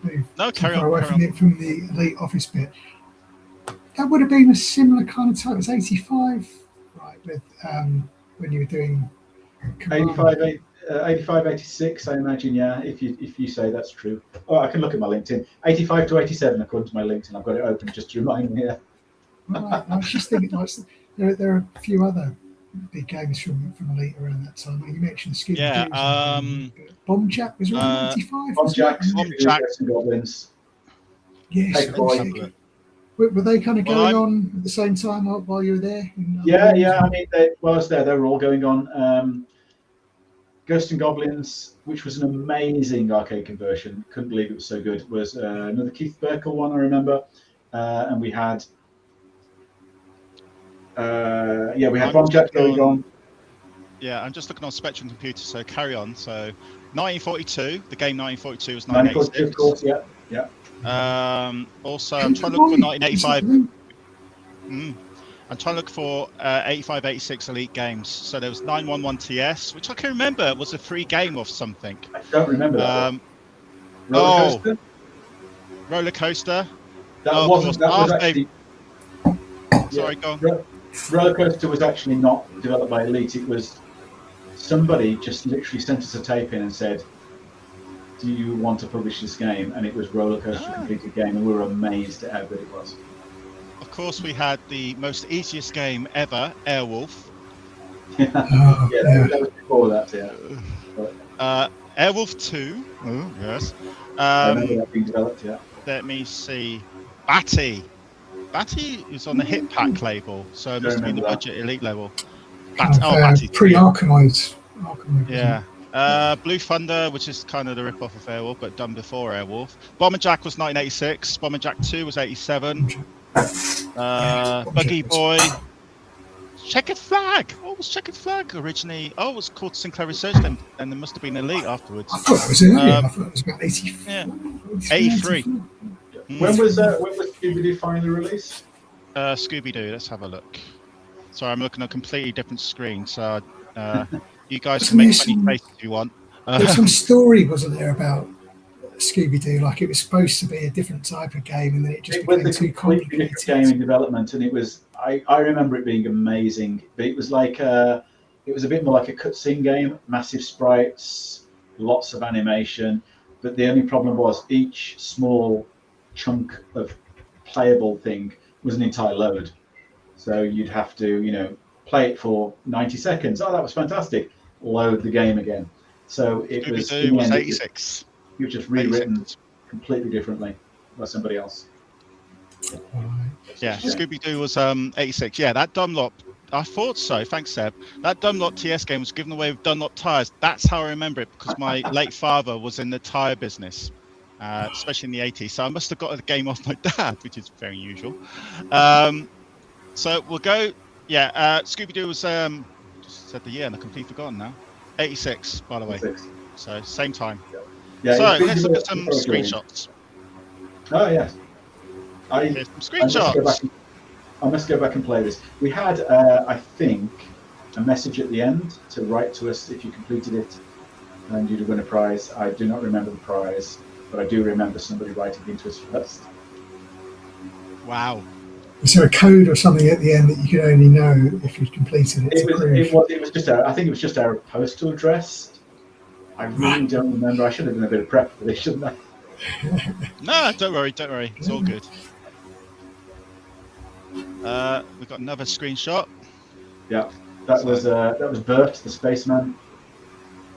move far away from the Elite Office bit, that would have been a similar kind of time. It was 85, right? With when you were doing Commando. 85, 86, I imagine. Yeah, if you say that's true. Oh, I can look at my LinkedIn. 85 to 87, according to my LinkedIn. I've got it open just to remind me. Yeah. Right. I was just thinking, there are a few other big games from Elite around that time. You mentioned Scooby-Doo. Yeah. Bomb Jack was around 85. Bomb Jacks and Goblins. Yes. Were they kind of going on at the same time while you were there? Yeah. I mean, while I was there, they were all going on. Ghosts and Goblins, which was an amazing arcade conversion. Couldn't believe it was so good. Was another Keith Burkle one, I remember. And we had. We had Bomb Jack going on. Yeah, I'm just looking on Spectrum Computer, so carry on. So 1942, the game 1942 was 1986. Of course, yeah. Also, I'm trying to look for 1985. I'm trying to look for 85, 86 Elite games. So there was 911 TS, which I can remember was a free game of something. I don't remember that. Roller Coaster. That was actually. Sorry, go on. Roller Coaster was actually not developed by Elite. It was somebody just literally sent us a tape in and said, "Do you want to publish this game?" And it was Roller Coaster completed game, and we were amazed at how good it was. Of course, we had the most easiest game ever, Airwolf. Yeah, that was before that. Yeah. Airwolf 2. Oh, yes. I remember that being developed. Yeah. Let me see. Batty. Batty is on the Hit Pack label, so it must have been the remember that. Budget Elite level. Batty pre-Arcanite. Yeah. Blue Thunder, which is kind of the rip-off of Airwolf, but done before Airwolf. Bomberjack was 1986. Bomberjack 2 was 87. Buggy Boy. Checkered Flag. What was Checkered Flag originally? Oh, it was called Sinclair Research, then, and there must have been Elite afterwards. I thought it was earlier. I thought it was about 84. Yeah. 83. When was Scooby-Doo finally released? Scooby-Doo. Let's have a look. Sorry, I'm looking at a completely different screen, so you guys can make funny faces if you want. There's some story, wasn't there, about Scooby-Doo? Like it was supposed to be a different type of game, and then it just became too complicated. Different game in development, and it was. I remember it being amazing, but it was like it was a bit more like a cutscene game, massive sprites, lots of animation. But the only problem was each small chunk of playable thing was an entire load. So you'd have to, play it for 90 seconds. Oh, that was fantastic. Load the game again. So it was 86. It was just rewritten completely differently by somebody else. Yeah, Scooby-Doo was 86. Yeah, that Dunlop, I thought so. Thanks, Seb. That Dunlop TS game was given away with Dunlop tyres. That's how I remember it, because my late father was in the tyre business, especially in the 80s. So I must have got the game off my dad, which is very unusual. So we'll go. Yeah, Scooby-Doo was just said the year, and I've completely forgotten now. 86, by the way. 86. So same time. Yeah. So let's look at some screenshots. Oh yes. Here's some screenshots. I must go back and play this. We had, I think, a message at the end to write to us if you completed it, and you'd win a prize. I do not remember the prize, but I do remember somebody writing into us first. Wow. Was there a code or something at the end that you could only know if you'd completed it? It was just I think it was just our postal address. I really don't remember. I should have done a bit of prep for this, shouldn't I? No, don't worry. It's all good. We've got another screenshot. Yeah, that was Bert, the spaceman.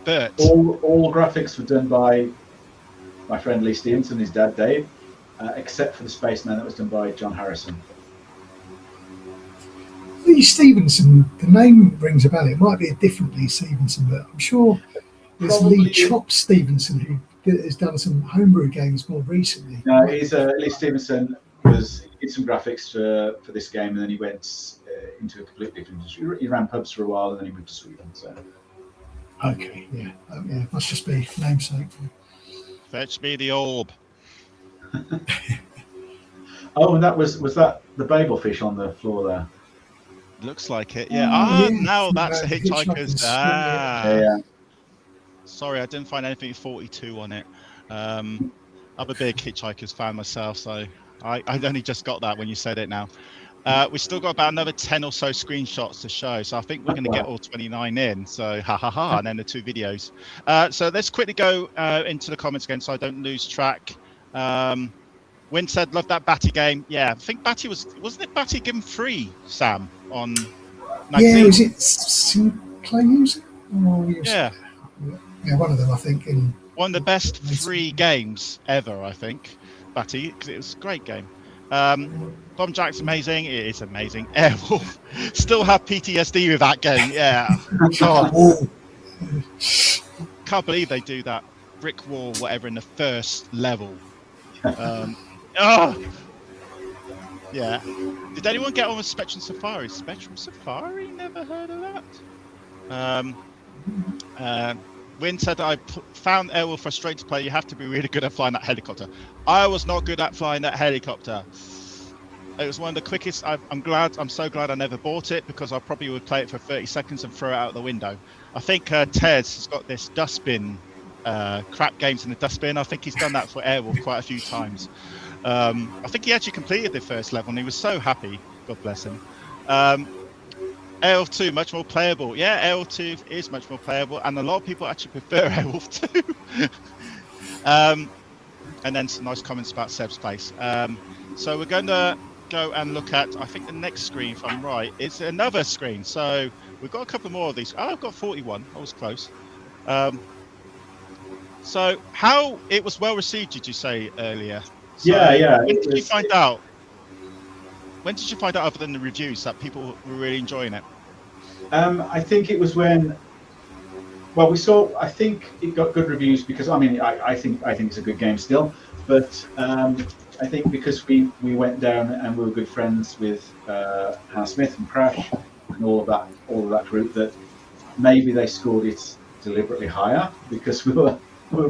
Bert. All graphics were done by my friend Lee Stevenson, his dad Dave, except for the spaceman that was done by John Harrison. Lee Stevenson, the name rings a bell. It might be a different Lee Stevenson, but I'm sure there's Lee Chop Stevenson who has done some homebrew games more recently. No, he's Lee Stevenson did some graphics for this game, and then he went into a completely different industry. He ran pubs for a while, and then he moved to Sweden. So. Okay, yeah, must just be namesake. Fetch me the orb. Oh, and that was that the Babel fish on the floor there? Looks like it. Yeah. Now that's a Hitchhiker's. Yeah. Sorry, I didn't find anything 42 on it. I'm a big Hitchhiker's fan myself, so I only just got that when you said it now. We've still got about another 10 or so screenshots to show, so I think we're going to get all 29 in. So and then the 2 videos. So let's quickly go into the comments again, so I don't lose track. Win said, "Love that Batty game." Yeah, I think Batty wasn't it Batty given free, Sam, on 19? Yeah, was it Sinclair Music? Yeah, one of them, I think. One of the best free games ever, I think. Batty, because it was a great game. Bombjack's amazing. It is amazing. Airwolf still have PTSD with that game. Yeah. God. Can't believe they do that brick wall, whatever, in the first level. Yeah. Did anyone get on with Spectrum Safari? Spectrum Safari? Never heard of that. Win said, I found Airwolf frustrating to play. You have to be really good at flying that helicopter. I was not good at flying that helicopter. It was one of the quickest. I'm so glad I never bought it, because I probably would play it for 30 seconds and throw it out the window. I think Tez has got this dustbin, crap games in the dustbin. I think he's done that for Airwolf quite a few times. I think he actually completed the first level and he was so happy. God bless him. Airwolf 2, much more playable. Yeah, Airwolf 2 is much more playable, and a lot of people actually prefer Airwolf 2. And then some nice comments about Seb's place. So we're going to go and look at, I think the next screen, if I'm right, it's another screen. So we've got a couple more of these. Oh, I've got 41. I was close. So how it was well received, did you say earlier? So yeah. When did you find out? When did you find out, other than the reviews, that people were really enjoying it? I think it was when, well, we saw. I think it got good reviews because I think it's a good game still, but I think because we went down and we were good friends with Hannah Smith and Crash and all of that group, that maybe they scored it deliberately higher because we were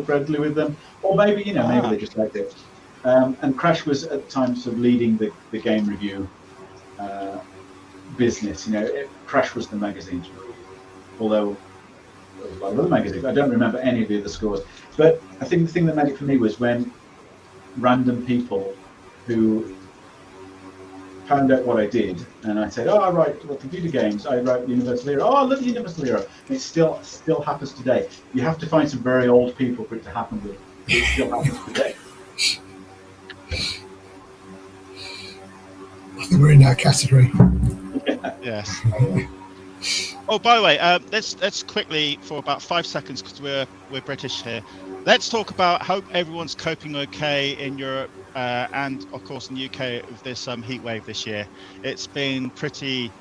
friendly with them, or maybe maybe they just liked it. And Crash was at the time sort of leading the game review business. Crash was the magazine to read, although there was a lot of other magazines. I don't remember any of the other scores, but I think the thing that made it for me was when random people who found out what I did, and I said, "Oh, I write computer games. I write Universal Hero. Oh, I love the Universal Hero." And it still happens today. You have to find some very old people for it to happen with. It still happens today. I think we're in that category. Yeah. Yes. Oh, by the way, let's quickly, for about 5 seconds, because we're British here. Let's talk about how everyone's coping okay in Europe and, of course, in the UK with this heat wave this year. It's been pretty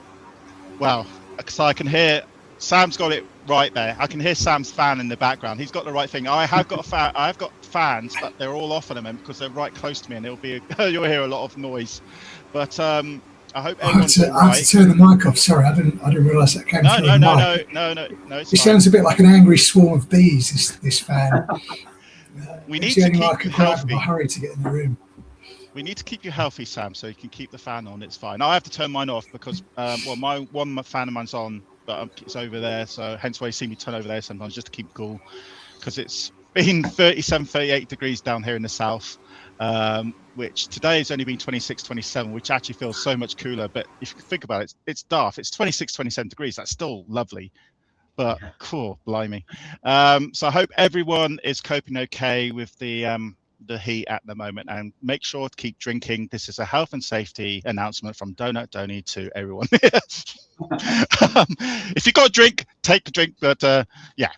well. So I can hear Sam's got it right there. I can hear Sam's fan in the background. He's got the right thing. I have got a fan. I've got fans, but they're all off at the moment because they're right close to me, and you'll hear a lot of noise. But I hope everyone's all right. I had to turn the mic off. Sorry, I didn't realise that came through the mic. No. It's It sounds a bit like an angry swarm of bees. This fan. We need to keep you healthy. In a hurry to get in the room. We need to keep you healthy, Sam, so you can keep the fan on. It's fine. I have to turn mine off because my fan of mine's on, but it's over there. So hence why you see me turn over there sometimes just to keep cool, because it's been 37, 38 degrees down here in the south. Which today has only been 26, 27, which actually feels so much cooler. But if you think about it, it's daft. It's 26, 27 degrees. That's still lovely, but cool, blimey. So I hope everyone is coping okay with the heat at the moment, and make sure to keep drinking. This is a health and safety announcement from Doughnut Doney to everyone. If you got a drink, take a drink. But yeah.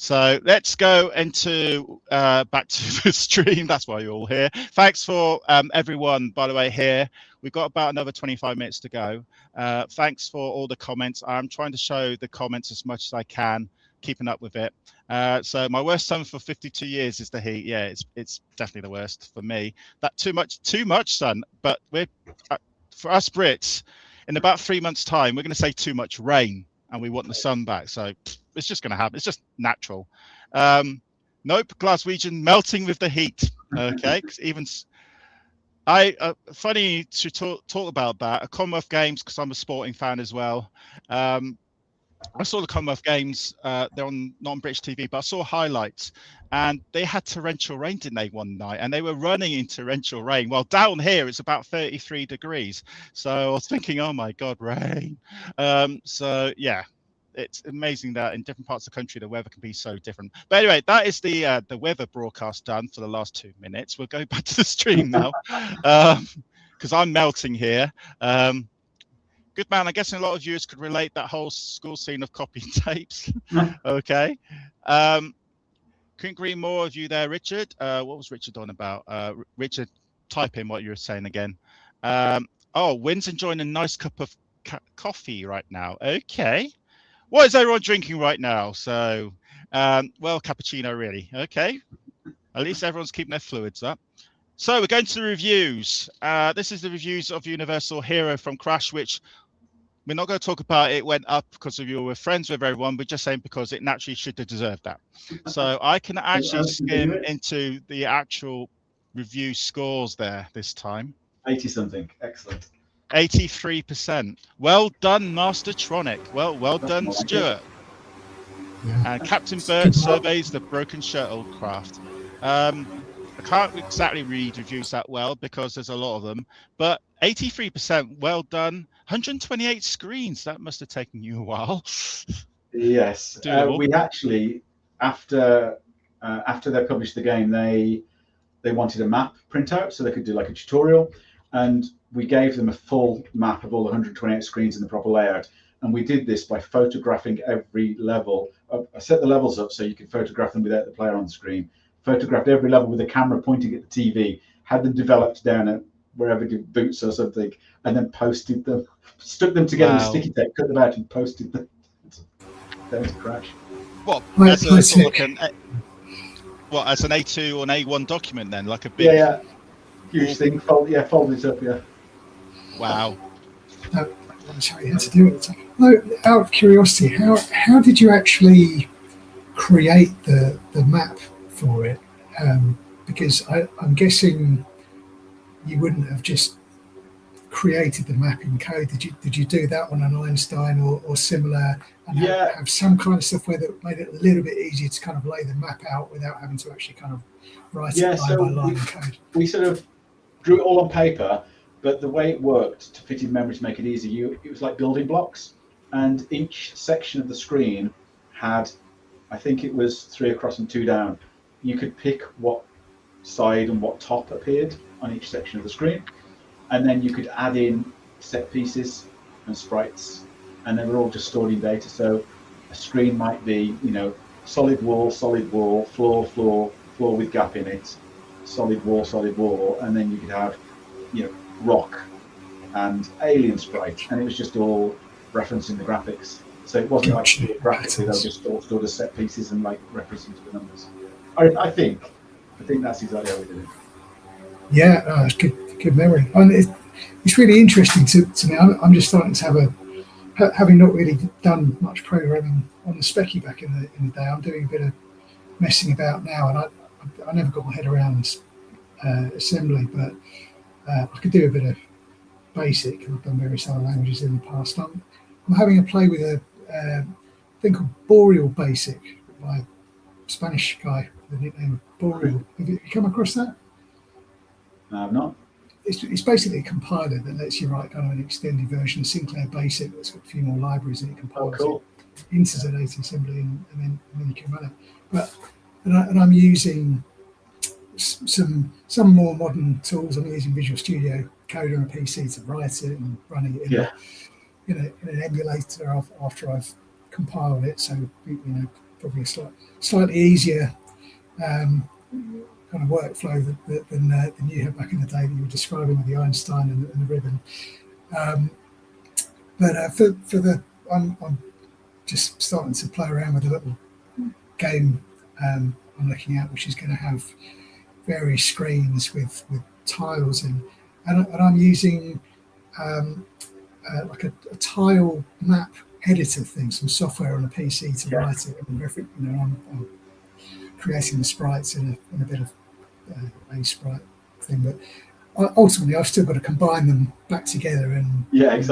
So let's go into back to the stream. That's why you're all here. Thanks for everyone, by the way, here. We've got about another 25 minutes to go. Thanks for all the comments. I'm trying to show the comments as much as I can, keeping up with it. So my worst sun for 52 years is the heat. Yeah, it's definitely the worst for me. That too much sun. But we're for us Brits, in about 3 months' time, we're going to say too much rain, and we want the sun back. So it's just going to happen. It's just natural. Nope, Glaswegian melting with the heat. Okay, even funny to talk about that. A Commonwealth Games, because I'm a sporting fan as well. I saw the Commonwealth Games. They're on non-British TV, but I saw highlights, and they had torrential rain, didn't they, one night? And they were running in torrential rain. Well, down here it's about 33 degrees. So I was thinking, oh my God, rain. So yeah. It's amazing that in different parts of the country, the weather can be so different. But anyway, that is the weather broadcast done for the last 2 minutes. We'll go back to the stream now, because I'm melting here. Good man. I guess a lot of viewers could relate that whole school scene of copying tapes. Okay. Couldn't agree more of you there, Richard. What was Richard on about? Richard, type in what you were saying again. Oh, Wynn's enjoying a nice cup of coffee right now. Okay. What is everyone drinking right now? So, well, cappuccino, really. Okay. At least everyone's keeping their fluids up. So we're going to the reviews. This is the reviews of Universal Hero from Crash, which we're not going to talk about. It went up because of you were friends with everyone. We're just saying because it naturally should have deserved that. So I can actually skim into the actual review scores there this time. 80-something. Excellent. 83%. Well done, Mastertronic. Well done, Stuart. Yeah. And Captain Bert surveys the broken shuttlecraft. I can't exactly read reviews that well because there's a lot of them, but 83%. Well done. 128 screens. That must have taken you a while. Yes. We actually, after they published the game, they wanted a map printout so they could do like a tutorial. And we gave them a full map of all 128 screens in the proper layout. And we did this by photographing every level. I set the levels up so you could photograph them without the player on the screen. Photographed every level with a camera pointing at the TV, had them developed down at wherever the boots or something, and then posted them, stuck them together with sticky tape, cut them out and posted them. Down to crash. What, as a sort of like as an A2 or an A1 document then, like a big huge thing. Fold it up, Wow. I'll show you how to do it. No, out of curiosity, how did you actually create the map for it? Because I'm guessing you wouldn't have just created the map in code. Did you do that on an Einstein or similar, and have some kind of software that made it a little bit easier to kind of lay the map out without having to actually kind of write it line by line in code? We sort of drew it all on paper, but the way it worked to fit in memory to make it easy, it was like building blocks, and each section of the screen had, I think it was 3 across and 2 down. You could pick what side and what top appeared on each section of the screen, and then you could add in set pieces and sprites, and they were all just stored in data. So a screen might be, solid wall, floor with gap in it, solid wall, and then you could have, rock and alien sprite, and it was just all referencing the graphics. So it wasn't like graphically, they were just all stored as set pieces and like referencing to the numbers. I think that's exactly how we did it. Yeah, it's good memory. And it's really interesting to me. I'm just starting to having not really done much programming on the Speccy back in the day. I'm doing a bit of messing about now, and I never got my head around assembly, but I could do a bit of basic, and I've done various other languages in the past. I'm having a play with a thing called Boreal Basic by a Spanish guy with the nickname Boreal. Have you come across that? No, I've not. It's basically a compiler that lets you write kind of an extended version of Sinclair Basic that's got a few more libraries and it compiles it into Z80 assembly, and then you can run it. And I'm using some more modern tools. I'm using Visual Studio Code on a PC to write it and running it in an emulator after I've compiled it. So probably a slightly easier kind of workflow than you had back in the day that you were describing with the Einstein and the ribbon. I'm just starting to play around with a little game I'm looking at, which is going to have various screens with tiles in, and I'm using like a tile map editor thing, some software on a PC to write it, and I'm creating the sprites in a bit of a sprite thing, but ultimately I've still got to combine them back together and have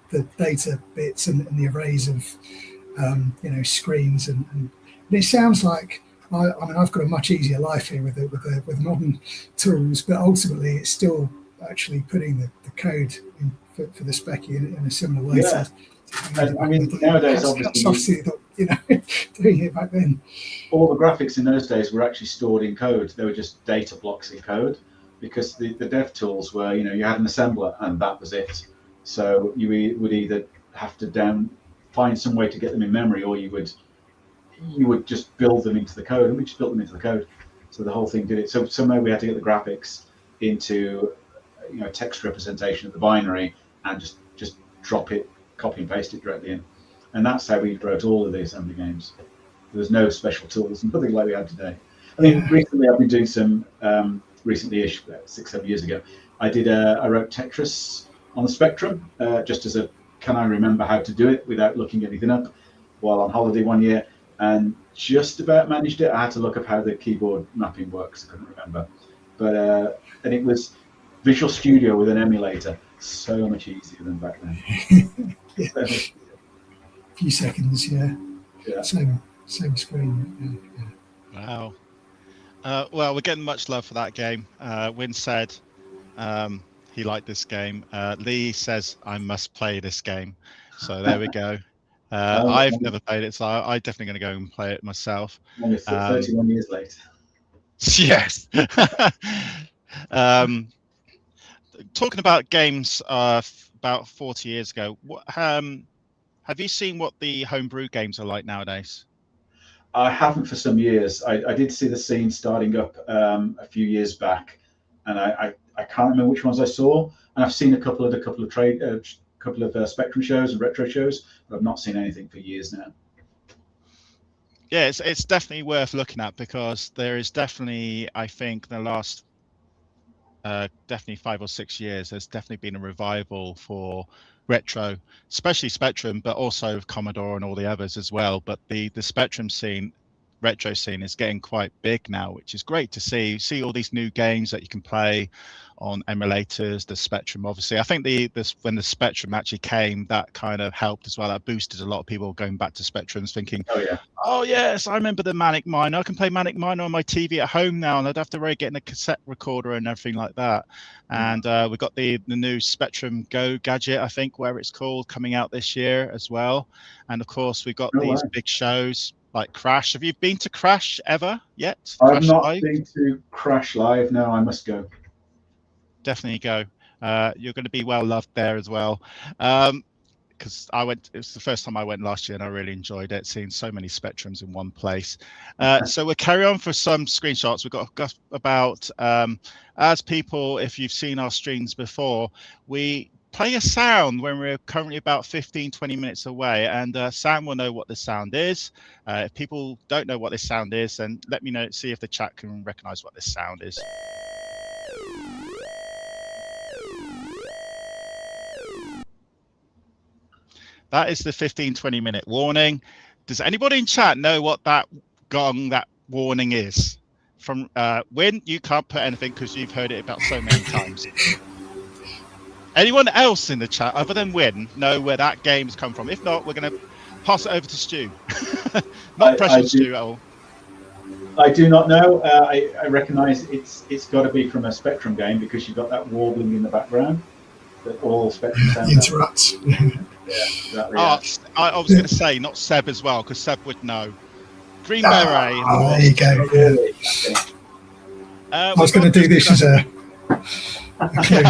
the data bits and the arrays of screens and it sounds like I've got a much easier life here with modern tools, but ultimately it's still actually putting the code in for the Speccy in a similar way. Yeah. Nowadays, obviously, doing it back then. All the graphics in those days were actually stored in code. They were just data blocks in code, because the dev tools were, you had an assembler and that was it. So you would either have to find some way to get them in memory, or you would just build them into the code, and we just built them into the code. So the whole thing did it. So somehow we had to get the graphics into text representation of the binary and just drop it, copy and paste it directly in. And that's how we wrote all of the assembly games. There was no special tools, nothing like we have today. I mean, recently I've been doing some, recently-ish, 6-7 years ago, I wrote Tetris on the Spectrum, just as can I remember how to do it without looking anything up while on holiday one year, and just about managed it. I had to look up how the keyboard mapping works, I couldn't remember. But, and it was Visual Studio with an emulator, so much easier than back then. A few seconds, same screen. Wow. Well, we're getting much love for that game. Win said he liked this game. Lee says I must play this game. So there we go. I've never played it, so I'm definitely going to go and play it myself. Only 31 years later. Yes. talking about games about 40 years ago, have you seen what the homebrew games are like nowadays? I haven't for some years. I did see the scene starting up a few years back, and I can't remember which ones I saw. And I've seen a couple of Spectrum shows and retro shows, but I've not seen anything for years now. Yeah, it's definitely worth looking at, because there is definitely, I think, the last definitely 5 or 6 years, there's definitely been a revival for retro, especially Spectrum, but also Commodore and all the others as well. But the Spectrum scene, retro scene, is getting quite big now, which is great to see. See all these new games that you can play on emulators, the Spectrum, obviously. I think when the Spectrum actually came, that kind of helped as well. That boosted a lot of people going back to Spectrums, thinking, oh yes, I remember the Manic Miner. I can play Manic Miner on my TV at home now, and I'd have to really get in a cassette recorder and everything like that. And we've got the new Spectrum Go gadget, I think, where it's called, coming out this year as well. And of course, we've got these big shows like Crash. Have you been to Crash ever yet? I've not been to Crash Live. No, I must go. Definitely go. You're going to be well loved there as well. Because it was the first time I went last year, and I really enjoyed it, seeing so many Spectrums in one place. So we'll carry on for some screenshots. We've got about, as people, if you've seen our streams before, we play a sound when we're currently about 15-20 minutes away, and Sam will know what the sound is. If people don't know what this sound is, then let me know, see if the chat can recognize what this sound is. That is the 15-20 minute warning. Does anybody in chat know what that gong, that warning is? From Win, you can't put anything because you've heard it about so many times. Anyone else in the chat other than Win know where that game's come from? If not, we're going to pass it over to Stu. Not pressure Stu at all. I do not know. I recognise it's got to be from a Spectrum game, because you've got that warbling in the background that all Spectrum sounds interrupts. Yeah, exactly. I was going to say not Seb as well, because Seb would know. Green Beret. Oh, there you go. Really? I was going to do this as a clue.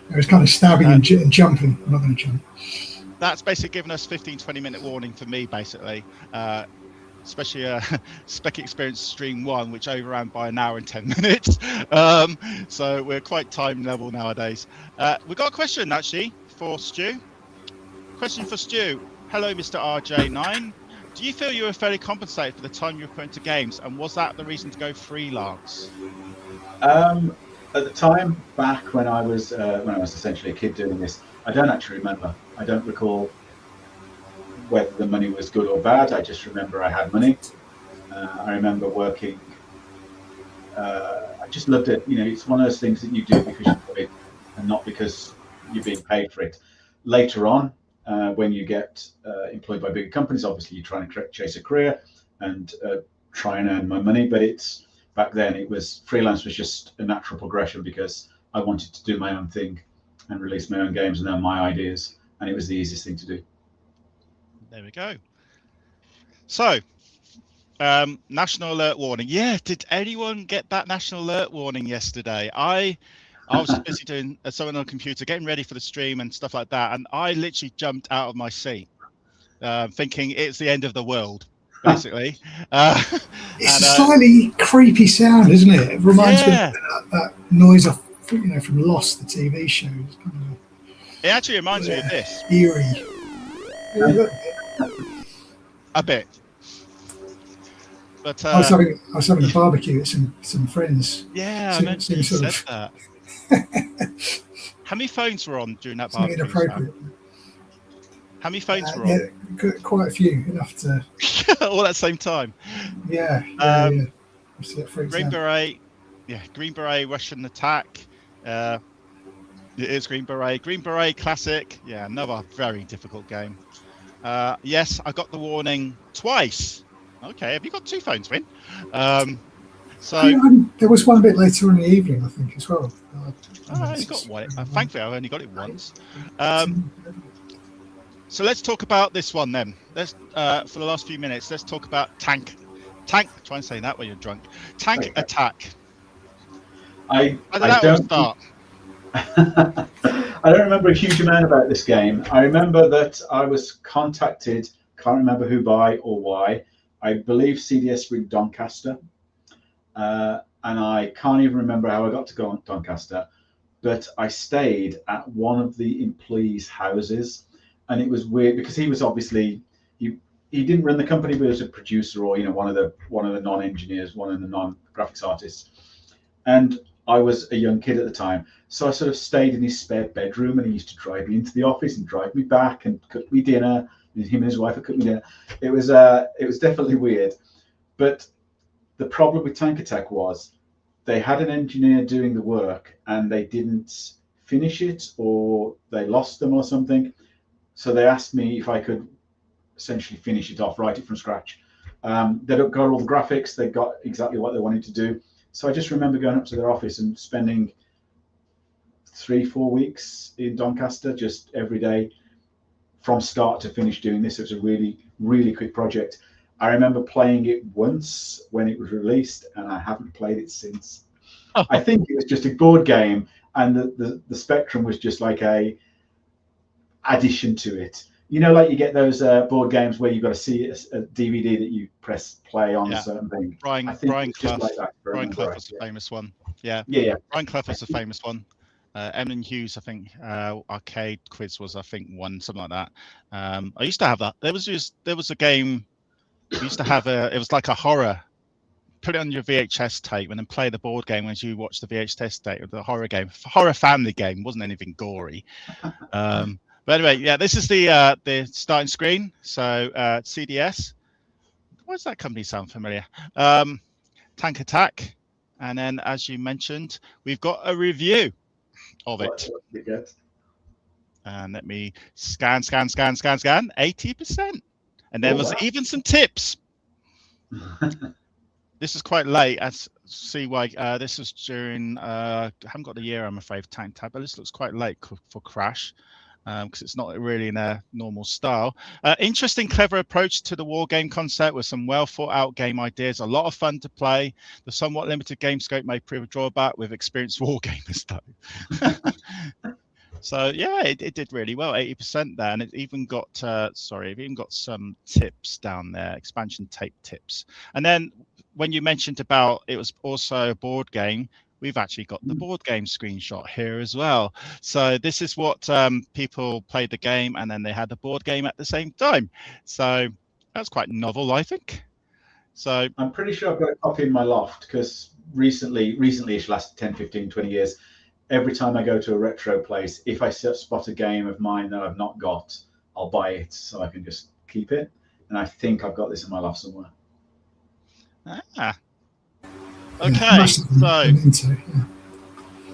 I was kind of stabbing and jumping. I'm not going to jump. That's basically given us 15-20 minute warning for me, basically. Especially Speccy Experience Stream 1, which overran by 1 hour and 10 minutes. So we're quite time level nowadays. We've got a question, actually, for Stu. Question for Stu. Hello, Mr. RJ9. Do you feel you were fairly compensated for the time you were put into games, and was that the reason to go freelance? At the time, back when I was essentially a kid doing this, I don't actually remember. I don't recall whether the money was good or bad. I just remember I had money. I remember working. I just loved it. You know, it's one of those things that you do because you love it and not because you're being paid for it. Later on, when you get employed by bigger companies, obviously you're trying to chase a career and try and earn more money. But back then it was freelance was just a natural progression, because I wanted to do my own thing and release my own games and earn my ideas, and it was the easiest thing to do. There we go. So, national alert warning. Yeah, did anyone get that national alert warning yesterday? I was just busy doing something on the computer, getting ready for the stream and stuff like that, and I literally jumped out of my seat, thinking it's the end of the world, basically. It's a slightly creepy sound, isn't it? It reminds me of that noise of, from Lost, the TV show. It's kind of it actually reminds me of this. Eerie. A bit. But I was having a barbecue with some friends. Yeah, I meant you said that. How many phones were on during that barbecue? Inappropriate. How many phones were on? Yeah, quite a few, enough to. All at the same time. Yeah. Green Beret. Yeah, Green Beret Russian attack. It is Green Beret. Green Beret Classic. Yeah, another very difficult game. Yes, I got the warning twice. Okay, have you got 2 phones, Win? There was one a bit later in the evening, I think, as well. I only got one. Thankfully, I only got it once. So let's talk about this one then. Let's for the last few minutes, let's talk about tank. Try and say that when you're drunk. Tank attack. I don't start. I don't remember a huge amount about this game. I remember that I was contacted, can't remember who by or why. I believe CDS with Doncaster. And I can't even remember how I got to go on Doncaster, but I stayed at one of the employees' houses, and it was weird because he was obviously he didn't run the company, but he was a producer or one of the non-engineers, one of the non-graphics artists. And I was a young kid at the time, so I sort of stayed in his spare bedroom, and he used to drive me into the office and drive me back and cook me dinner. Him and his wife would cook me dinner. It was definitely weird, but the problem with Tank Attack was they had an engineer doing the work and they didn't finish it, or they lost them or something. So they asked me if I could essentially finish it off, write it from scratch. They got all the graphics, they got exactly what they wanted to do. So I just remember going up to their office and spending 3-4 weeks in Doncaster, just every day from start to finish doing this. It was a really, really quick project. I remember playing it once when it was released, and I haven't played it since. I think it was just a board game, and the Spectrum was just like a addition to it. Like you get those board games where you've got to see a DVD that you press play on a certain thing. Brian Clough. Brian Clough was the famous one. Yeah. Brian Clough was the famous one. Emin Hughes, I think, Arcade Quiz was, I think, one, something like that. I used to have that. There was a game. We used to have it was like a horror. Put it on your VHS tape and then play the board game as you watch the VHS tape of the horror game. Horror family game, wasn't anything gory. But anyway, yeah, this is the starting screen. So CDS. Why does that company sound familiar? Tank Attack, and then as you mentioned, we've got a review of it. And let me scan. 80%. And there was even some tips. This is quite late. See why this was during. I haven't got the year, I'm afraid. Tank Tab, but this looks quite late for Crash, because it's not really in their normal style. Interesting, clever approach to the war game concept with some well thought out game ideas. A lot of fun to play. The somewhat limited game scope may prove a drawback with experienced war gamers though. So yeah, it did really well, 80% there, and it even got some tips down there, expansion tape tips. And then when you mentioned about it was also a board game, we've actually got the board game screenshot here as well. So this is what people played the game, and then they had the board game at the same time. So that's quite novel, I think. So I'm pretty sure I've got a copy in my loft, because recently-ish, last 10, 15, 20 years, every time I go to a retro place, if I spot a game of mine that I've not got, I'll buy it so I can just keep it. And I think I've got this in my loft somewhere. Okay, so memento,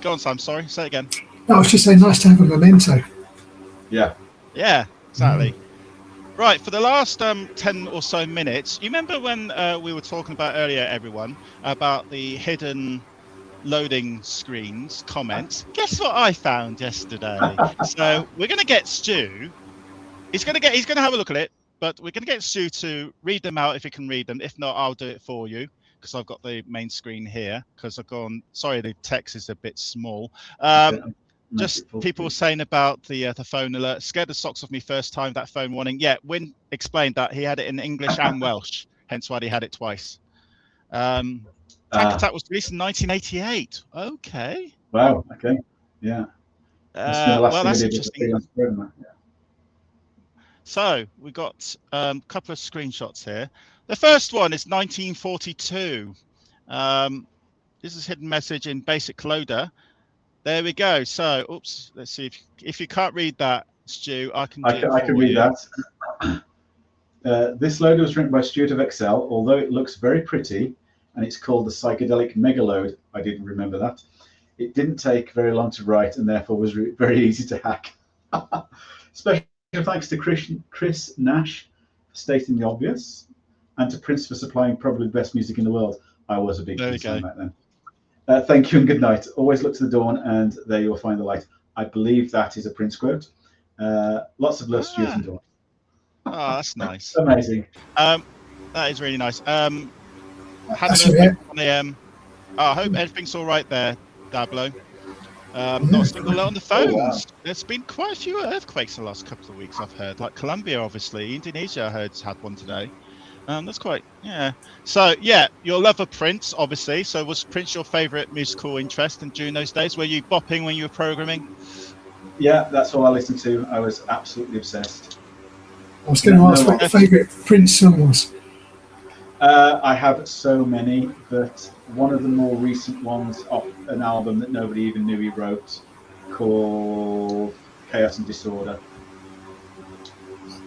go on, Sam. Sorry, say it again. No, I was just saying, nice to have a memento. Yeah, exactly. Right, for the last 10 or so minutes, you remember when we were talking about earlier, everyone, about the hidden loading screens comments? Guess what I found yesterday? So we're going to get Stu. He's going to have a look at it, but we're going to get Stu to read them out if he can read them. If not, I'll do it for you, because I've got the main screen here, because I've gone, sorry, the text is a bit small. Just people were saying about the phone alert, scared the socks off me first time, that phone warning. Yeah, Wynn explained that he had it in English and Welsh, hence why he had it twice. Tank Attack was released in 1988. Okay. Wow. Okay. Yeah. Well, that's interesting. So we got a couple of screenshots here. The first one is 1942. This is hidden message in Basic Loader. There we go. So, oops. Let's see if you can't read that, Stu. I can read that. This loader was written by Stuart of Excel, although it looks very pretty, and it's called the Psychedelic Megaload. I didn't remember that. It didn't take very long to write, and therefore was very easy to hack. Special thanks to Chris Nash for stating the obvious, and to Prince for supplying probably the best music in the world. I was a big fan back then. Thank you and good night. Always look to the dawn, and there you'll find the light. I believe that is a Prince quote. Lots of love, Stuart and Dawn. Oh, that's nice. Amazing. That is really nice. I hope everything's all right there, Dablo. Not a single alert on the phones. Oh, wow. There's been quite a few earthquakes in the last couple of weeks, I've heard. Like Colombia, obviously. Indonesia, I heard, had one today. That's quite, yeah. So, yeah, your love of Prince, obviously. So was Prince your favourite musical interest during those days? Were you bopping when you were programming? Yeah, that's all I listened to. I was absolutely obsessed. I was going to ask what your favourite Prince song was. I have so many, but one of the more recent ones off an album that nobody even knew he wrote, called Chaos and Disorder.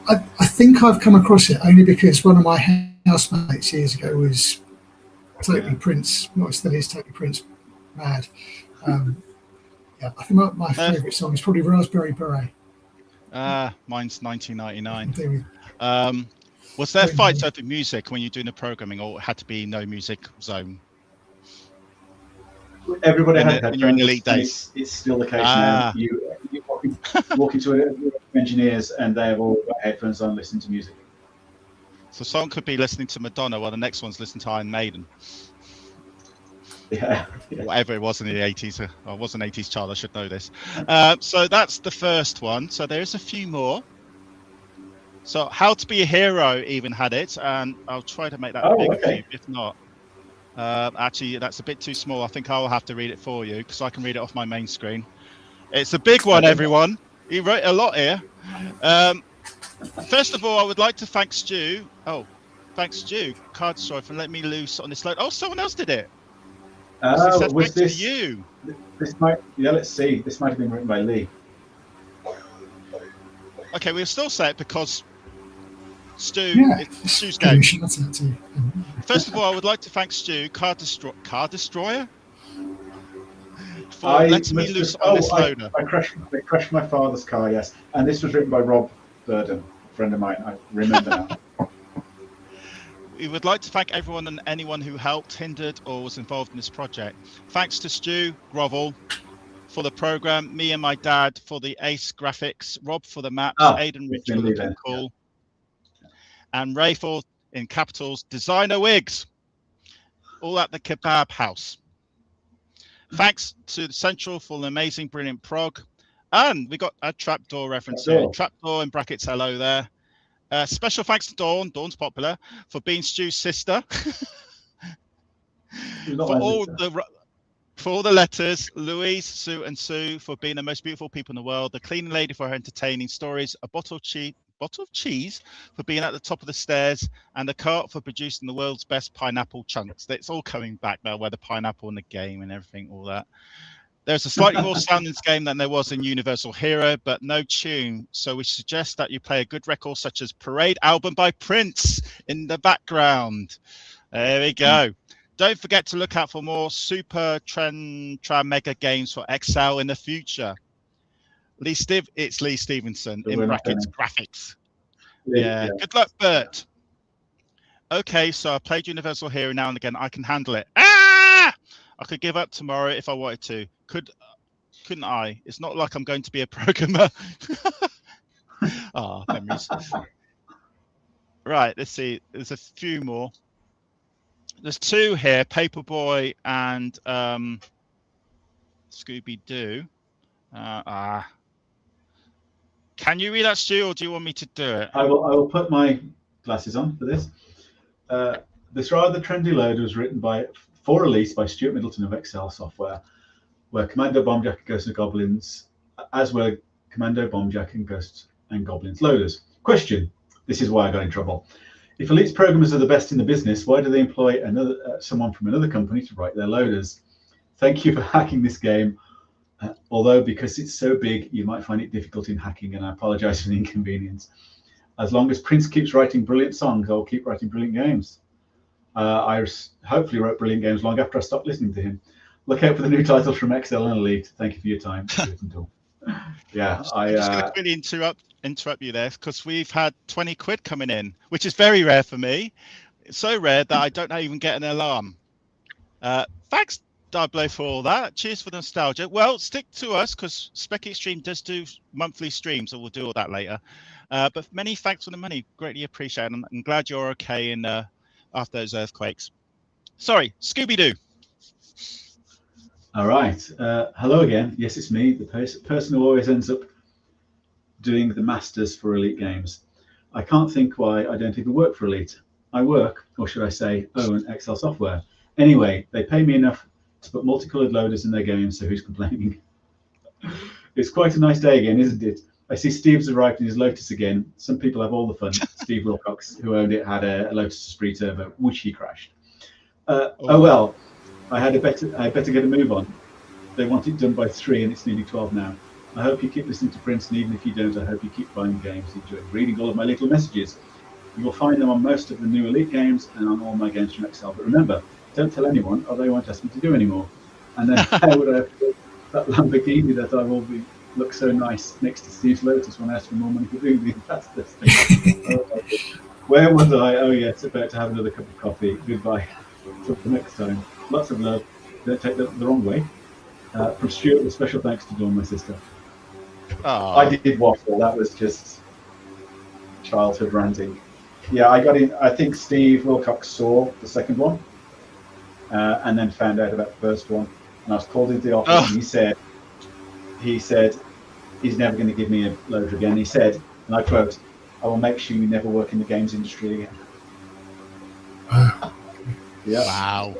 I think I've come across it only because one of my housemates years ago was totally Prince, not still is totally Prince mad. Yeah, I think my favourite song is probably Raspberry Beret. Mine's 1999. Was there fights over music when you're doing the programming, or it had to be no music zone? Everybody had headphones. In your elite days. It's still the case now. You walk into an engineers and they have all got headphones on, listening to music. So someone could be listening to Madonna while the next one's listening to Iron Maiden. Yeah. Whatever it was in the 80s. I was an 80s child, I should know this. So that's the first one. So there's a few more. So How to Be a Hero even had it, and I'll try to make that bigger for you, if not. Actually, that's a bit too small. I think I'll have to read it for you because I can read it off my main screen. It's a big one, everyone. He wrote a lot here. First of all, I would like to thank Stu. Oh, thanks, Stu, Card Destroyer, for letting me loose on this load. Oh, someone else did it. Was this you? This might, let's see. This might have been written by Lee. Okay, we'll still say it because Stu, it's Stu's game. Game. First of all, I would like to thank Stu, Card Destroyer, for letting me loose on this loader. I crashed my father's car, yes. And this was written by Rob Burden, a friend of mine. I remember now. We would like to thank everyone and anyone who helped, hindered, or was involved in this project. Thanks to Stu Grovel for the program, me and my dad for the ace graphics, Rob for the maps, Aidan Rich for the call, and Ray for, in capitals, designer wigs, all at the Kebab House. Thanks to Central for the amazing, brilliant prog. And we got a trapdoor reference here. Trapdoor in brackets, hello there. Special thanks to Dawn, Dawn's popular, for being Stu's sister. For all the letters, Louise, Sue, and Sue for being the most beautiful people in the world. The cleaning lady for her entertaining stories. A bottle of cheese for being at the top of the stairs, and the cart for producing the world's best pineapple chunks. It's all coming back now, where the pineapple in the game and everything, all that. There's a slightly more sound in this game than there was in Universal Hero, but no tune. So we suggest that you play a good record such as Parade album by Prince in the background. There we go. Don't forget to look out for more Super Mega games for Excel in the future. It's Lee Stevenson in brackets graphics. Yeah. Good luck, Bert. Okay, so I played Universal Hero now and again. I can handle it. I could give up tomorrow if I wanted to. Couldn't I? It's not like I'm going to be a programmer. Memories. Right, let's see. There's a few more. There's two here, Paperboy and Scooby-Doo. Can you read that, Stu, or do you want me to do it? I will put my glasses on for this. This rather trendy load was written for release by Stuart Middleton of Excel Software, where Commando, Bombjack, and Ghosts and Goblins, as were Commando, Bombjack, and Ghosts and Goblins loaders. Question: this is why I got in trouble. If Elite's programmers are the best in the business, why do they employ someone from another company to write their loaders? Thank you for hacking this game. Although, because it's so big, you might find it difficult in hacking, and I apologize for the inconvenience. As long as Prince keeps writing brilliant songs, I'll keep writing brilliant games. I hopefully wrote brilliant games long after I stopped listening to him. Look out for the new titles from XL and Elite. Thank you for your time. Yeah, I'm just going to quickly interrupt you there, because we've had 20 quid coming in, which is very rare for me. It's so rare that I don't even get an alarm. Thanks, Diablo, for all that. Cheers for the nostalgia. Well, stick to us, because Speccy Extreme does do monthly streams, so we'll do all that later. But many thanks for the money. Greatly appreciate it. I'm glad you're okay after those earthquakes. Sorry, Scooby-Doo. All right. Hello again. Yes, it's me, the person who always ends up doing the masters for Elite Games. I can't think why I don't even work for Elite. I work, or should I say, own Excel software. Anyway, they pay me enough to put multicolored loaders in their games, so who's complaining? It's quite a nice day again, isn't it? I see Steve's arrived in his Lotus again. Some people have all the fun. Steve Wilcox, who owned it, had a Lotus Esprit Turbo, which he crashed. Oh well, I better get a move on. They want it done by 3 and it's nearly 12 now. I hope you keep listening to Prince, and even if you don't, I hope you keep buying games, enjoying reading all of my little messages. You will find them on most of the new Elite games and on all my games from Excel. But remember, don't tell anyone or they won't ask me to do anymore. And then how would I have to get that Lamborghini that I will be look so nice next to Steve's Lotus when I ask for more money for doing the investors? Where was I? Oh yes, about to have another cup of coffee. Goodbye. Until the next time. Lots of love. Don't take that the wrong way. From Stuart, with special thanks to Dawn, my sister. Aww. I did waffle. That was just childhood ranting. Yeah, I got in. I think Steve Wilcox saw the second one, and then found out about the first one. And I was called into the office, and he said he's never going to give me a loader again. He said, and I quote, "I will make sure you never work in the games industry again." Yeah. Wow.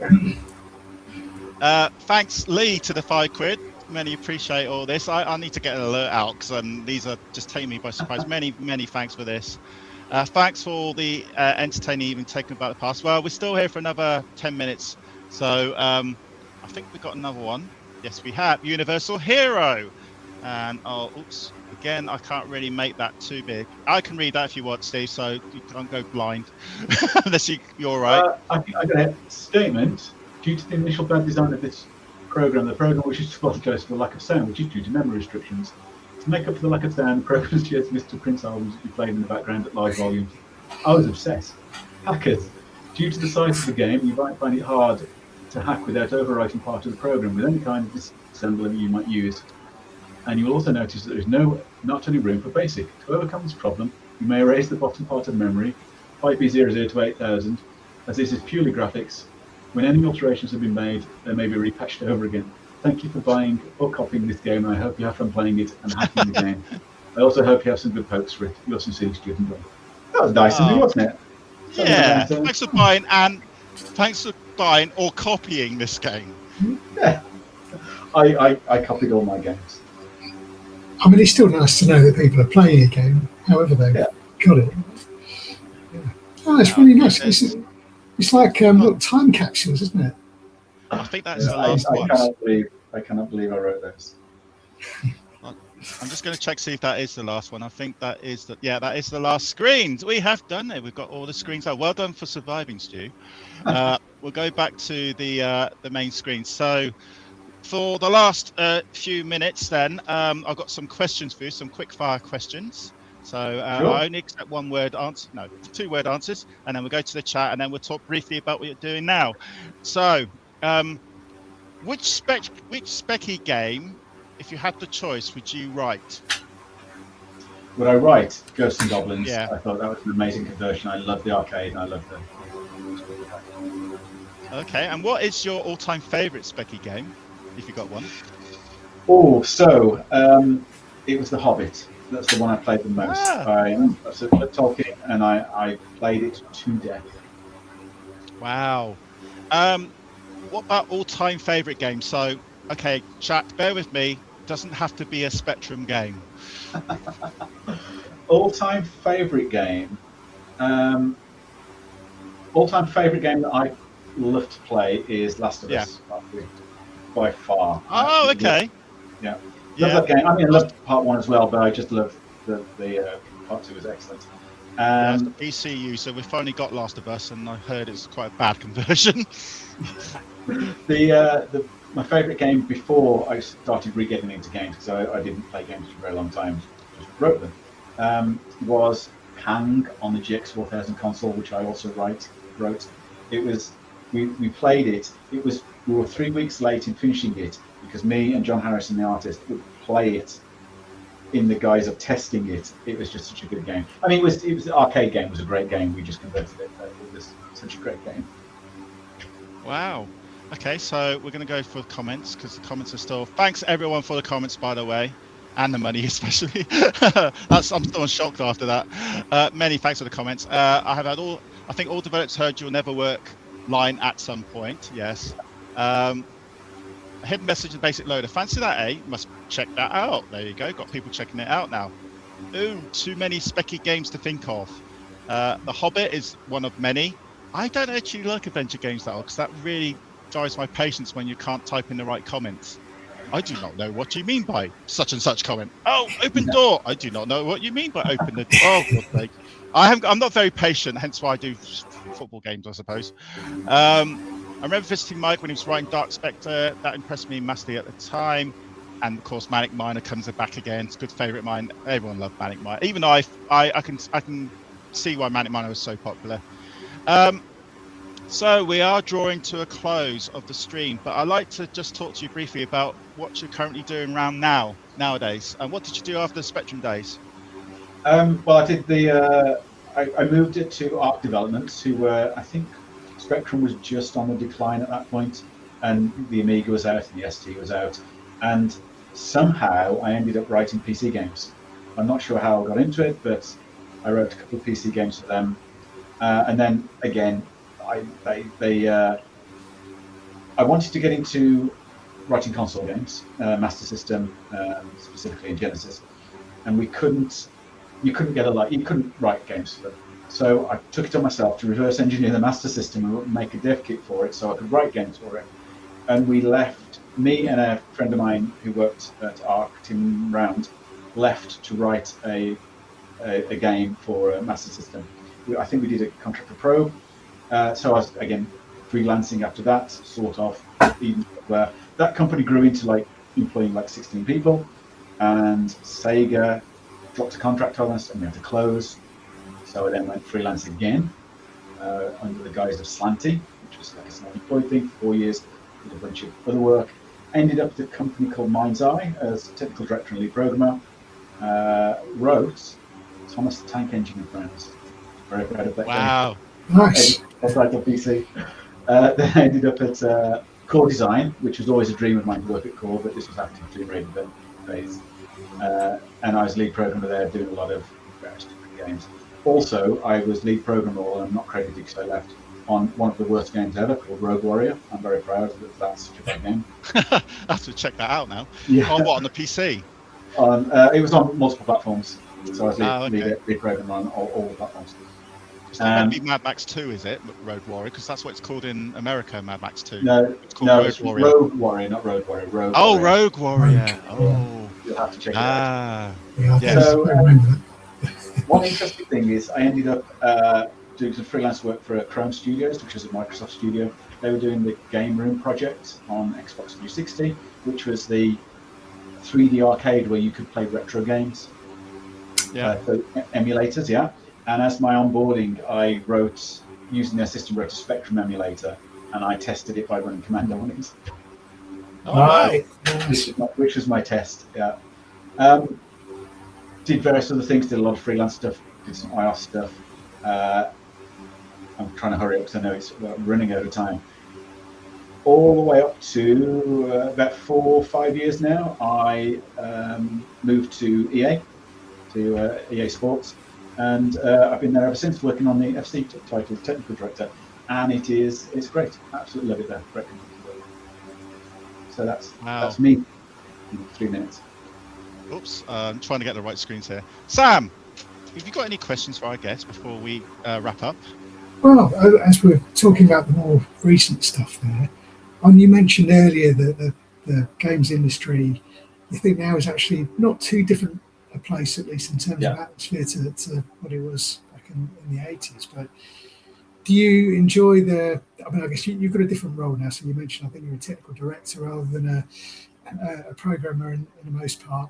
Thanks, Lee, to the £5. Many appreciate all this. I need to get an alert out because these are just taking me by surprise. Many thanks for this. Thanks for all the entertaining even taken about the past. Well, we're still here for another 10 minutes. So I think we've got another one. Yes, we have. Universal Hero. And oops, again, I can't really make that too big. I can read that if you want, Steve, so you can't go blind. Unless you're right. I got a statement. Due to the initial bad design of this program, the program wishes to apologize for the lack of sound, which is due to memory restrictions. To make up for the lack of sound, the program suggests Mr. Prince albums to be played in the background at live volumes. I was obsessed. Hackers. Due to the size of the game, you might find it hard to hack without overwriting part of the program with any kind of disassembler you might use. And you will also notice that there is not any room for basic. To overcome this problem, you may erase the bottom part of memory, 5B00 to 8000, as this is purely graphics. When any alterations have been made, they may be repatched over again. Thank you for buying or copying this game, and I hope you have fun playing it and hacking the game. I also hope you have some good pokes for it. Yours sincerely, Stuart Middleton. That was nice of you, wasn't it? Yeah, thanks for buying, and thanks for buying or copying this game. Yeah, I copied all my games. I mean, it's still nice to know that people are playing a game, however they've got it. Yeah. Oh, it's really nice. It's like little time capsules, isn't it? I think that's the last one. I cannot believe I wrote those. I'm just going to check see if that is the last one. I think that is that is the last screens. We have done it. We've got all the screens out. Well done for surviving, Stu. We'll go back to the main screen. So for the last few minutes, then I've got some questions for you, some quick fire questions. So Sure. I only accept 1-word answer, no, 2-word answers, and then we'll go to the chat, and then we'll talk briefly about what you're doing now. So, which Speccy game, if you had the choice, would you write? Would I write Ghosts and Goblins? Yeah. I thought that was an amazing conversion. I love the arcade, and I love the. Okay, and what is your all-time favourite Speccy game, if you got one? Oh, so it was The Hobbit. That's the one I played the most. I was a Tolkien, and I played it to death. Wow. What about all-time favourite game? So, okay, chat, bear with me. Doesn't have to be a Spectrum game. All-time favourite game. All-time favourite game that I love to play is Last of Us. By far. Oh, okay. Yeah. Love that game. I mean, I loved part 1 as well, but I just loved the part 2 was excellent. That's the PC user. We've finally got Last of Us, and I heard it's quite a bad conversion. My favourite game before I started re-getting into games, because I didn't play games for a very long time, just wrote them, was Pang on the GX4000 console, which I also wrote. It was we played it. We were 3 weeks late in finishing it, because me and John Harrison, the artist, would play it in the guise of testing it. It was just such a good game. I mean, it was the arcade game. It was a great game. We just converted it. It was such a great game. Wow. Okay, so we're going to go for comments because the comments are still. Thanks everyone for the comments, by the way, and the money especially. I'm still shocked after that. Many thanks for the comments. I have had all. I think all developers heard you'll never work line at some point. Yes. Hidden message and basic loader. Fancy that, eh? Must check that out. There you go. Got people checking it out now. Ooh, too many specky games to think of. The Hobbit is one of many. I don't actually like adventure games that because that really drives my patience when you can't type in the right comments. I do not know what you mean by such and such comment. Oh, open door. I do not know what you mean by open the door. Oh, God's sake. I'm not very patient, hence why I do football games, I suppose. I remember visiting Mike when he was writing Dark Spectre. That impressed me massively at the time. And of course, Manic Miner comes back again. It's a good favourite of mine. Everyone loved Manic Miner. Even though I can see why Manic Miner was so popular. So we are drawing to a close of the stream, but I'd like to just talk to you briefly about what you're currently doing nowadays. And what did you do after the Spectrum days? Well, I did the. I moved it to Arc Development, who were, I think, Spectrum was just on the decline at that point, and the Amiga was out and the ST was out, and somehow I ended up writing PC games. I'm not sure how I got into it, but I wrote a couple of PC games for them, and then again, I wanted to get into writing console games, Master System, specifically in Genesis, and you couldn't write games for them. So I took it on myself to reverse engineer the Master System and make a dev kit for it so I could write games for it. And me and a friend of mine who worked at Arc, Tim Round, left to write a game for a Master System. I think we did a contract for Probe. So I was, again, freelancing after that, sort of. That company grew into employing 16 people, and Sega dropped a contract on us and we had to close. So I then went freelance again under the guise of Slanty, which was like a self-employed thing for 4 years, did a bunch of other work. Ended up at a company called Mind's Eye as technical director and lead programmer. Wrote Thomas the Tank Engine and Friends. Very proud of that game. Wow. Nice. Like a PC. Then I ended up at Core Design, which was always a dream of mine to work at Core, but this was after the Tomb Raider phase. And I was lead programmer there, doing a lot of various different games. Also, I was lead programmer, and I'm not credited because I left, on one of the worst games ever called Rogue Warrior. I'm very proud that that's such a bad game. I have to check that out now. Yeah. On what, on the PC? It was on multiple platforms, so I was lead programmer on all the platforms. It's not be Mad Max 2, is it? Road Warrior, because that's what it's called in America, Mad Max 2. No, it's called Warrior. Rogue Warrior, not Road Warrior. Rogue Warrior. Rogue Warrior. Oh, you'll have to check it out. Yeah. So, one interesting thing is I ended up doing some freelance work for Chrome Studios, which is a Microsoft studio. They were doing the Game Room project on Xbox 360, which was the 3D arcade where you could play retro games. Yeah. So emulators, yeah. And as my onboarding, I wrote, using their system, wrote a Spectrum emulator, and I tested it by running Commando on it. Oh, wow. Which was my test, yeah. Did various other things, did a lot of freelance stuff, did some iOS stuff. I'm trying to hurry up because I know it's running out of time. All the way up to about 4 or 5 years now, I moved to EA, EA Sports. And I've been there ever since, working on the FC title, technical director, and it's great. Absolutely love it there. Great company to work. So that's me in 3 minutes. Oops, I'm trying to get the right screens here. Sam, have you got any questions for our guest before we wrap up? Well, as we're talking about the more recent stuff there, you mentioned earlier that the games industry, you think now is actually not too different a place, at least in terms of atmosphere, to what it was back in the 80s. But do you enjoy I guess you've got a different role now. So you mentioned, I think you're a technical director rather than a programmer in the most part.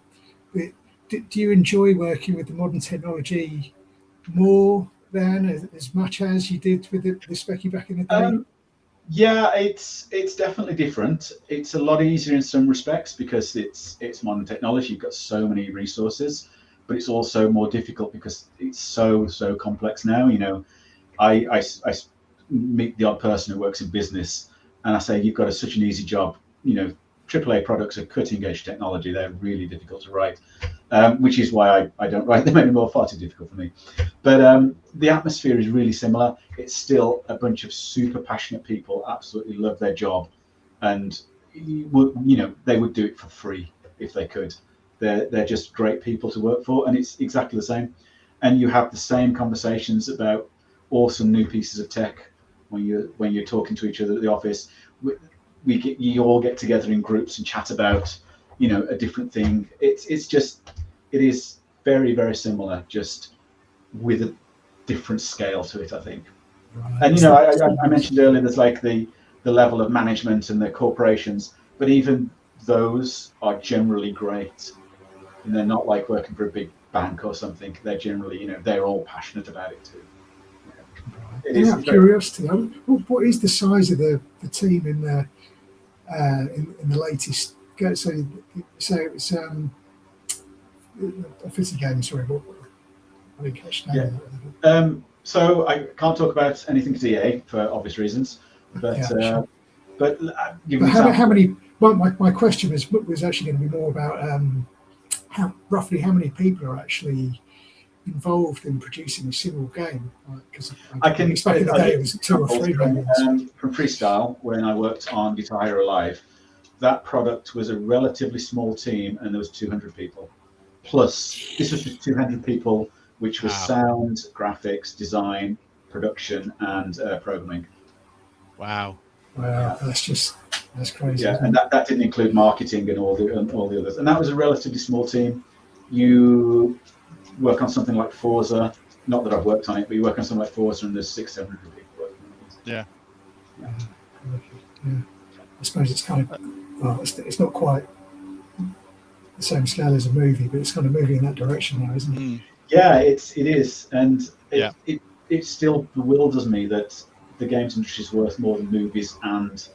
But do you enjoy working with the modern technology more than as much as you did with the Speccy back in the day? Yeah, it's definitely different. It's a lot easier in some respects because it's modern technology. You've got so many resources, but it's also more difficult because it's so complex now. You know, I meet the odd person who works in business, and I say, you've got such an easy job. AAA products are cutting edge technology. They're really difficult to write, which is why I don't write them anymore. Far too difficult for me. But the atmosphere is really similar. It's still a bunch of super passionate people, absolutely love their job, and they would do it for free if they could. They're just great people to work for, and it's exactly the same. And you have the same conversations about awesome new pieces of tech when you're talking to each other at the office. You all get together in groups and chat about a different thing. It is very, very similar, just with a different scale to it, I think. Right. And I mentioned earlier there's like the level of management and the corporations, but even those are generally great, and they're not like working for a big bank or something. They're generally they're all passionate about it too. Out of curiosity, what is the size of the team in the latest? So it's a fitty game. Sorry, but I didn't catch that. So I can't talk about anything to EA for obvious reasons, but sure. but how many? My question was actually going to be more about roughly how many people are actually involved in producing a single game, because I can expect the day it was 2 or 3 million. From Freestyle, when I worked on Guitar Hero Live, that product was a relatively small team, and there was 200 people. Plus, this was just 200 people, which was sound, graphics, design, production, and programming. Wow! Wow, that's crazy. Yeah, and that didn't include marketing and all the others. And that was a relatively small team. You work on something like Forza, not that I've worked on it, but you work on something like Forza and there's 600-700 people working on it. Yeah. I suppose it's kind of, it's not quite the same scale as a movie, but it's kind of moving in that direction now, isn't it? Yeah, it is. And it still bewilders me that the games industry is worth more than movies and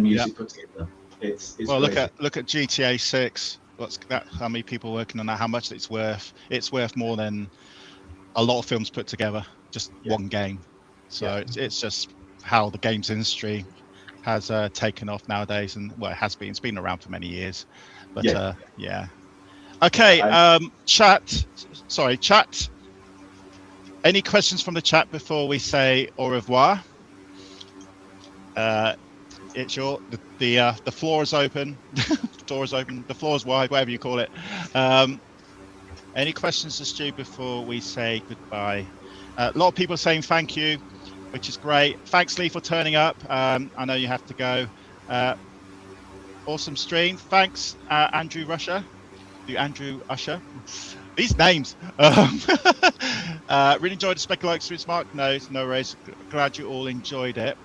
music put together. It's well, crazy. look at GTA 6. What's that? How many people working on that? How much it's worth? It's worth more than a lot of films put together. Just one game. So it's just how the games industry has taken off nowadays, and well, it has been. It's been around for many years. But okay. Chat. Any questions from the chat before we say au revoir? It's the floor is open. The door is open. The floor is wide. Whatever you call it. Any questions to Stu before we say goodbye? A lot of people are saying thank you, which is great. Thanks, Lee, for turning up. I know you have to go. Awesome stream. Thanks, Andrew Usher. These names. Really enjoyed the Speccy Experience, Mark. No worries. Glad you all enjoyed it.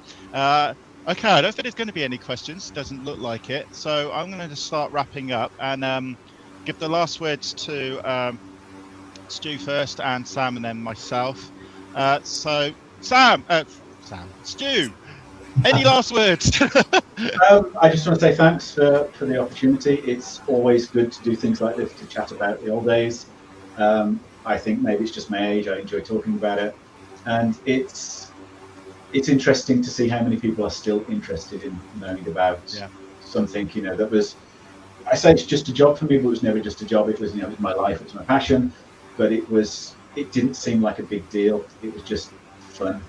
Okay, I don't think there's going to be any questions. Doesn't look like it. So I'm going to start wrapping up and give the last words to Stu first, and Sam, and then myself. So Stu, any last words? I just want to say thanks for the opportunity. It's always good to do things like this, to chat about the old days. I think maybe it's just my age. I enjoy talking about it, and it's interesting to see how many people are still interested in learning about something that was. I say it's just a job for me, but it was never just a job. It was it was my life. It was my passion, but it didn't seem like a big deal. It was just fun.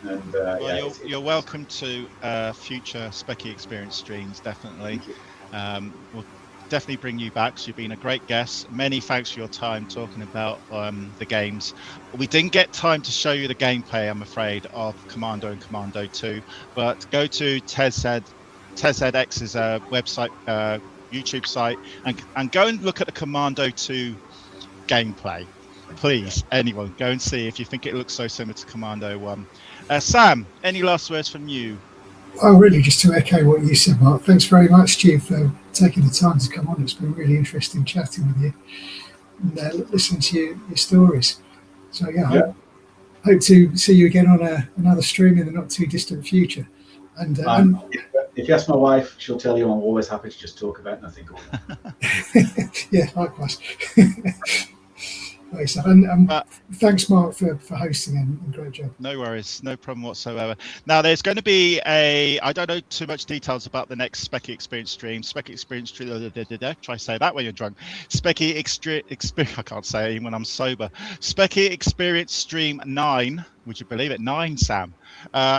And well, you're welcome to future Speccy Experience streams, definitely. We'll definitely bring you back. So you've been a great guest. Many thanks for your time talking about the games. We didn't get time to show you the gameplay, I'm afraid, of Commando and Commando 2, but go to TezZX's website, YouTube site, and go and look at the Commando 2 gameplay. Please, anyone, go and see if you think it looks so similar to Commando 1. Sam, any last words from you? Well, really, just to echo what you said, Mark. Thanks very much, Stu, for taking the time to come on. It's been really interesting chatting with you and listening to your stories. So, I hope to see you again on another stream in the not too distant future. And if you ask my wife, she'll tell you I'm always happy to just talk about nothing. Yeah, likewise. Nice. And But thanks, Mark, for hosting and great job. no worries, no problem whatsoever. Now, there's going to be I don't know too much details about the next Speccy Experience stream. Speccy Experience stream, try to say that when you're drunk. Speccy Experience, I can't say it even when I'm sober. Speccy Experience stream 9, would you believe it? 9, Sam,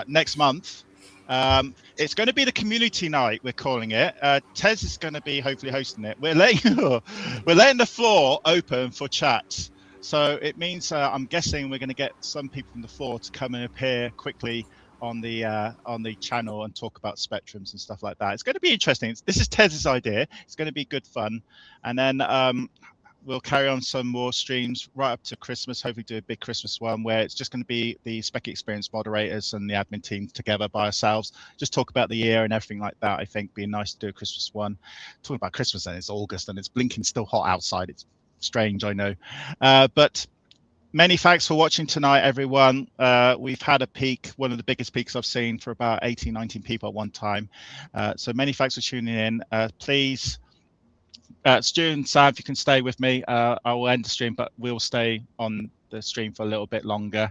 next month. It's going to be the community night, we're calling it. Tez is going to be hopefully hosting it. We're letting the floor open for chats. So it means I'm guessing we're going to get some people from the floor to come and appear quickly on the channel and talk about spectrums and stuff like that. It's going to be interesting. This is Tez's idea. It's going to be good fun, and then we'll carry on some more streams right up to Christmas. Hopefully, do a big Christmas one where it's just going to be the Speccy Experience moderators and the admin team together by ourselves. Just talk about the year and everything like that. I think being nice to do a Christmas one. Talking about Christmas, and it's August and it's blinking still hot outside. It's strange, I know, but many thanks for watching tonight, everyone. We've had a peak, one of the biggest peaks I've seen, for about 18, 19 people at one time. So many thanks for tuning in. Please, Stu and Sam, if you can stay with me, I will end the stream, but we'll stay on the stream for a little bit longer.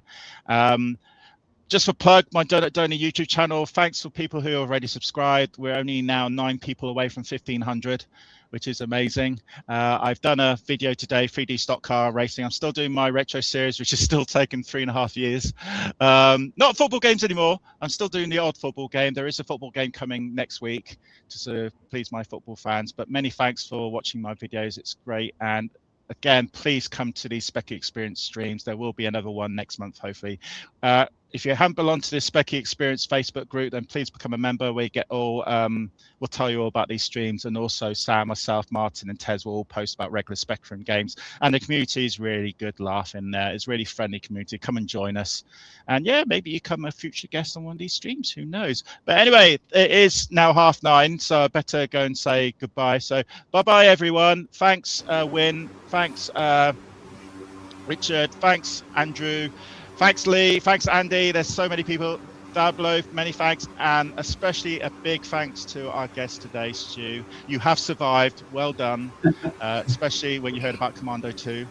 Just for plug, my Doughnut Doney YouTube channel. Thanks for people who already subscribed. We're only now 9 people away from 1,500. Which is amazing. I've done a video today, 3D stock car racing. I'm still doing my retro series, which is still taking 3.5 years. Not football games anymore. I'm still doing the odd football game. There is a football game coming next week to sort of please my football fans. But many thanks for watching my videos. It's great. And again, please come to these Speccy Experience streams. There will be another one next month, hopefully. If you haven't belonged to this Speccy Experience Facebook group, then please become a member. We get all, we'll tell you all about these streams, and also Sam, myself, Martin, and Tez will all post about regular Spectrum games. And the community is really good laugh in there. It's really friendly community. Come and join us. And yeah, maybe you come a future guest on one of these streams. Who knows? But anyway, it is now 9:30, so I better go and say goodbye. So bye-bye, everyone. Thanks, Win. Thanks, Richard. Thanks, Andrew. Thanks, Lee. Thanks, Andy. There's so many people. Dablo, many thanks. And especially a big thanks to our guest today, Stu. You have survived. Well done. Especially when you heard about Commando 2.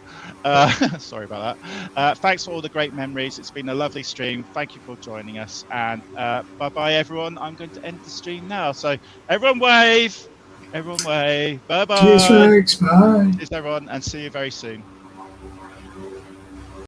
Sorry about that. Thanks for all the great memories. It's been a lovely stream. Thank you for joining us. And bye-bye, everyone. I'm going to end the stream now. So everyone wave. Everyone wave. Bye-bye. Cheers, folks. Bye. Cheers, everyone. And see you very soon.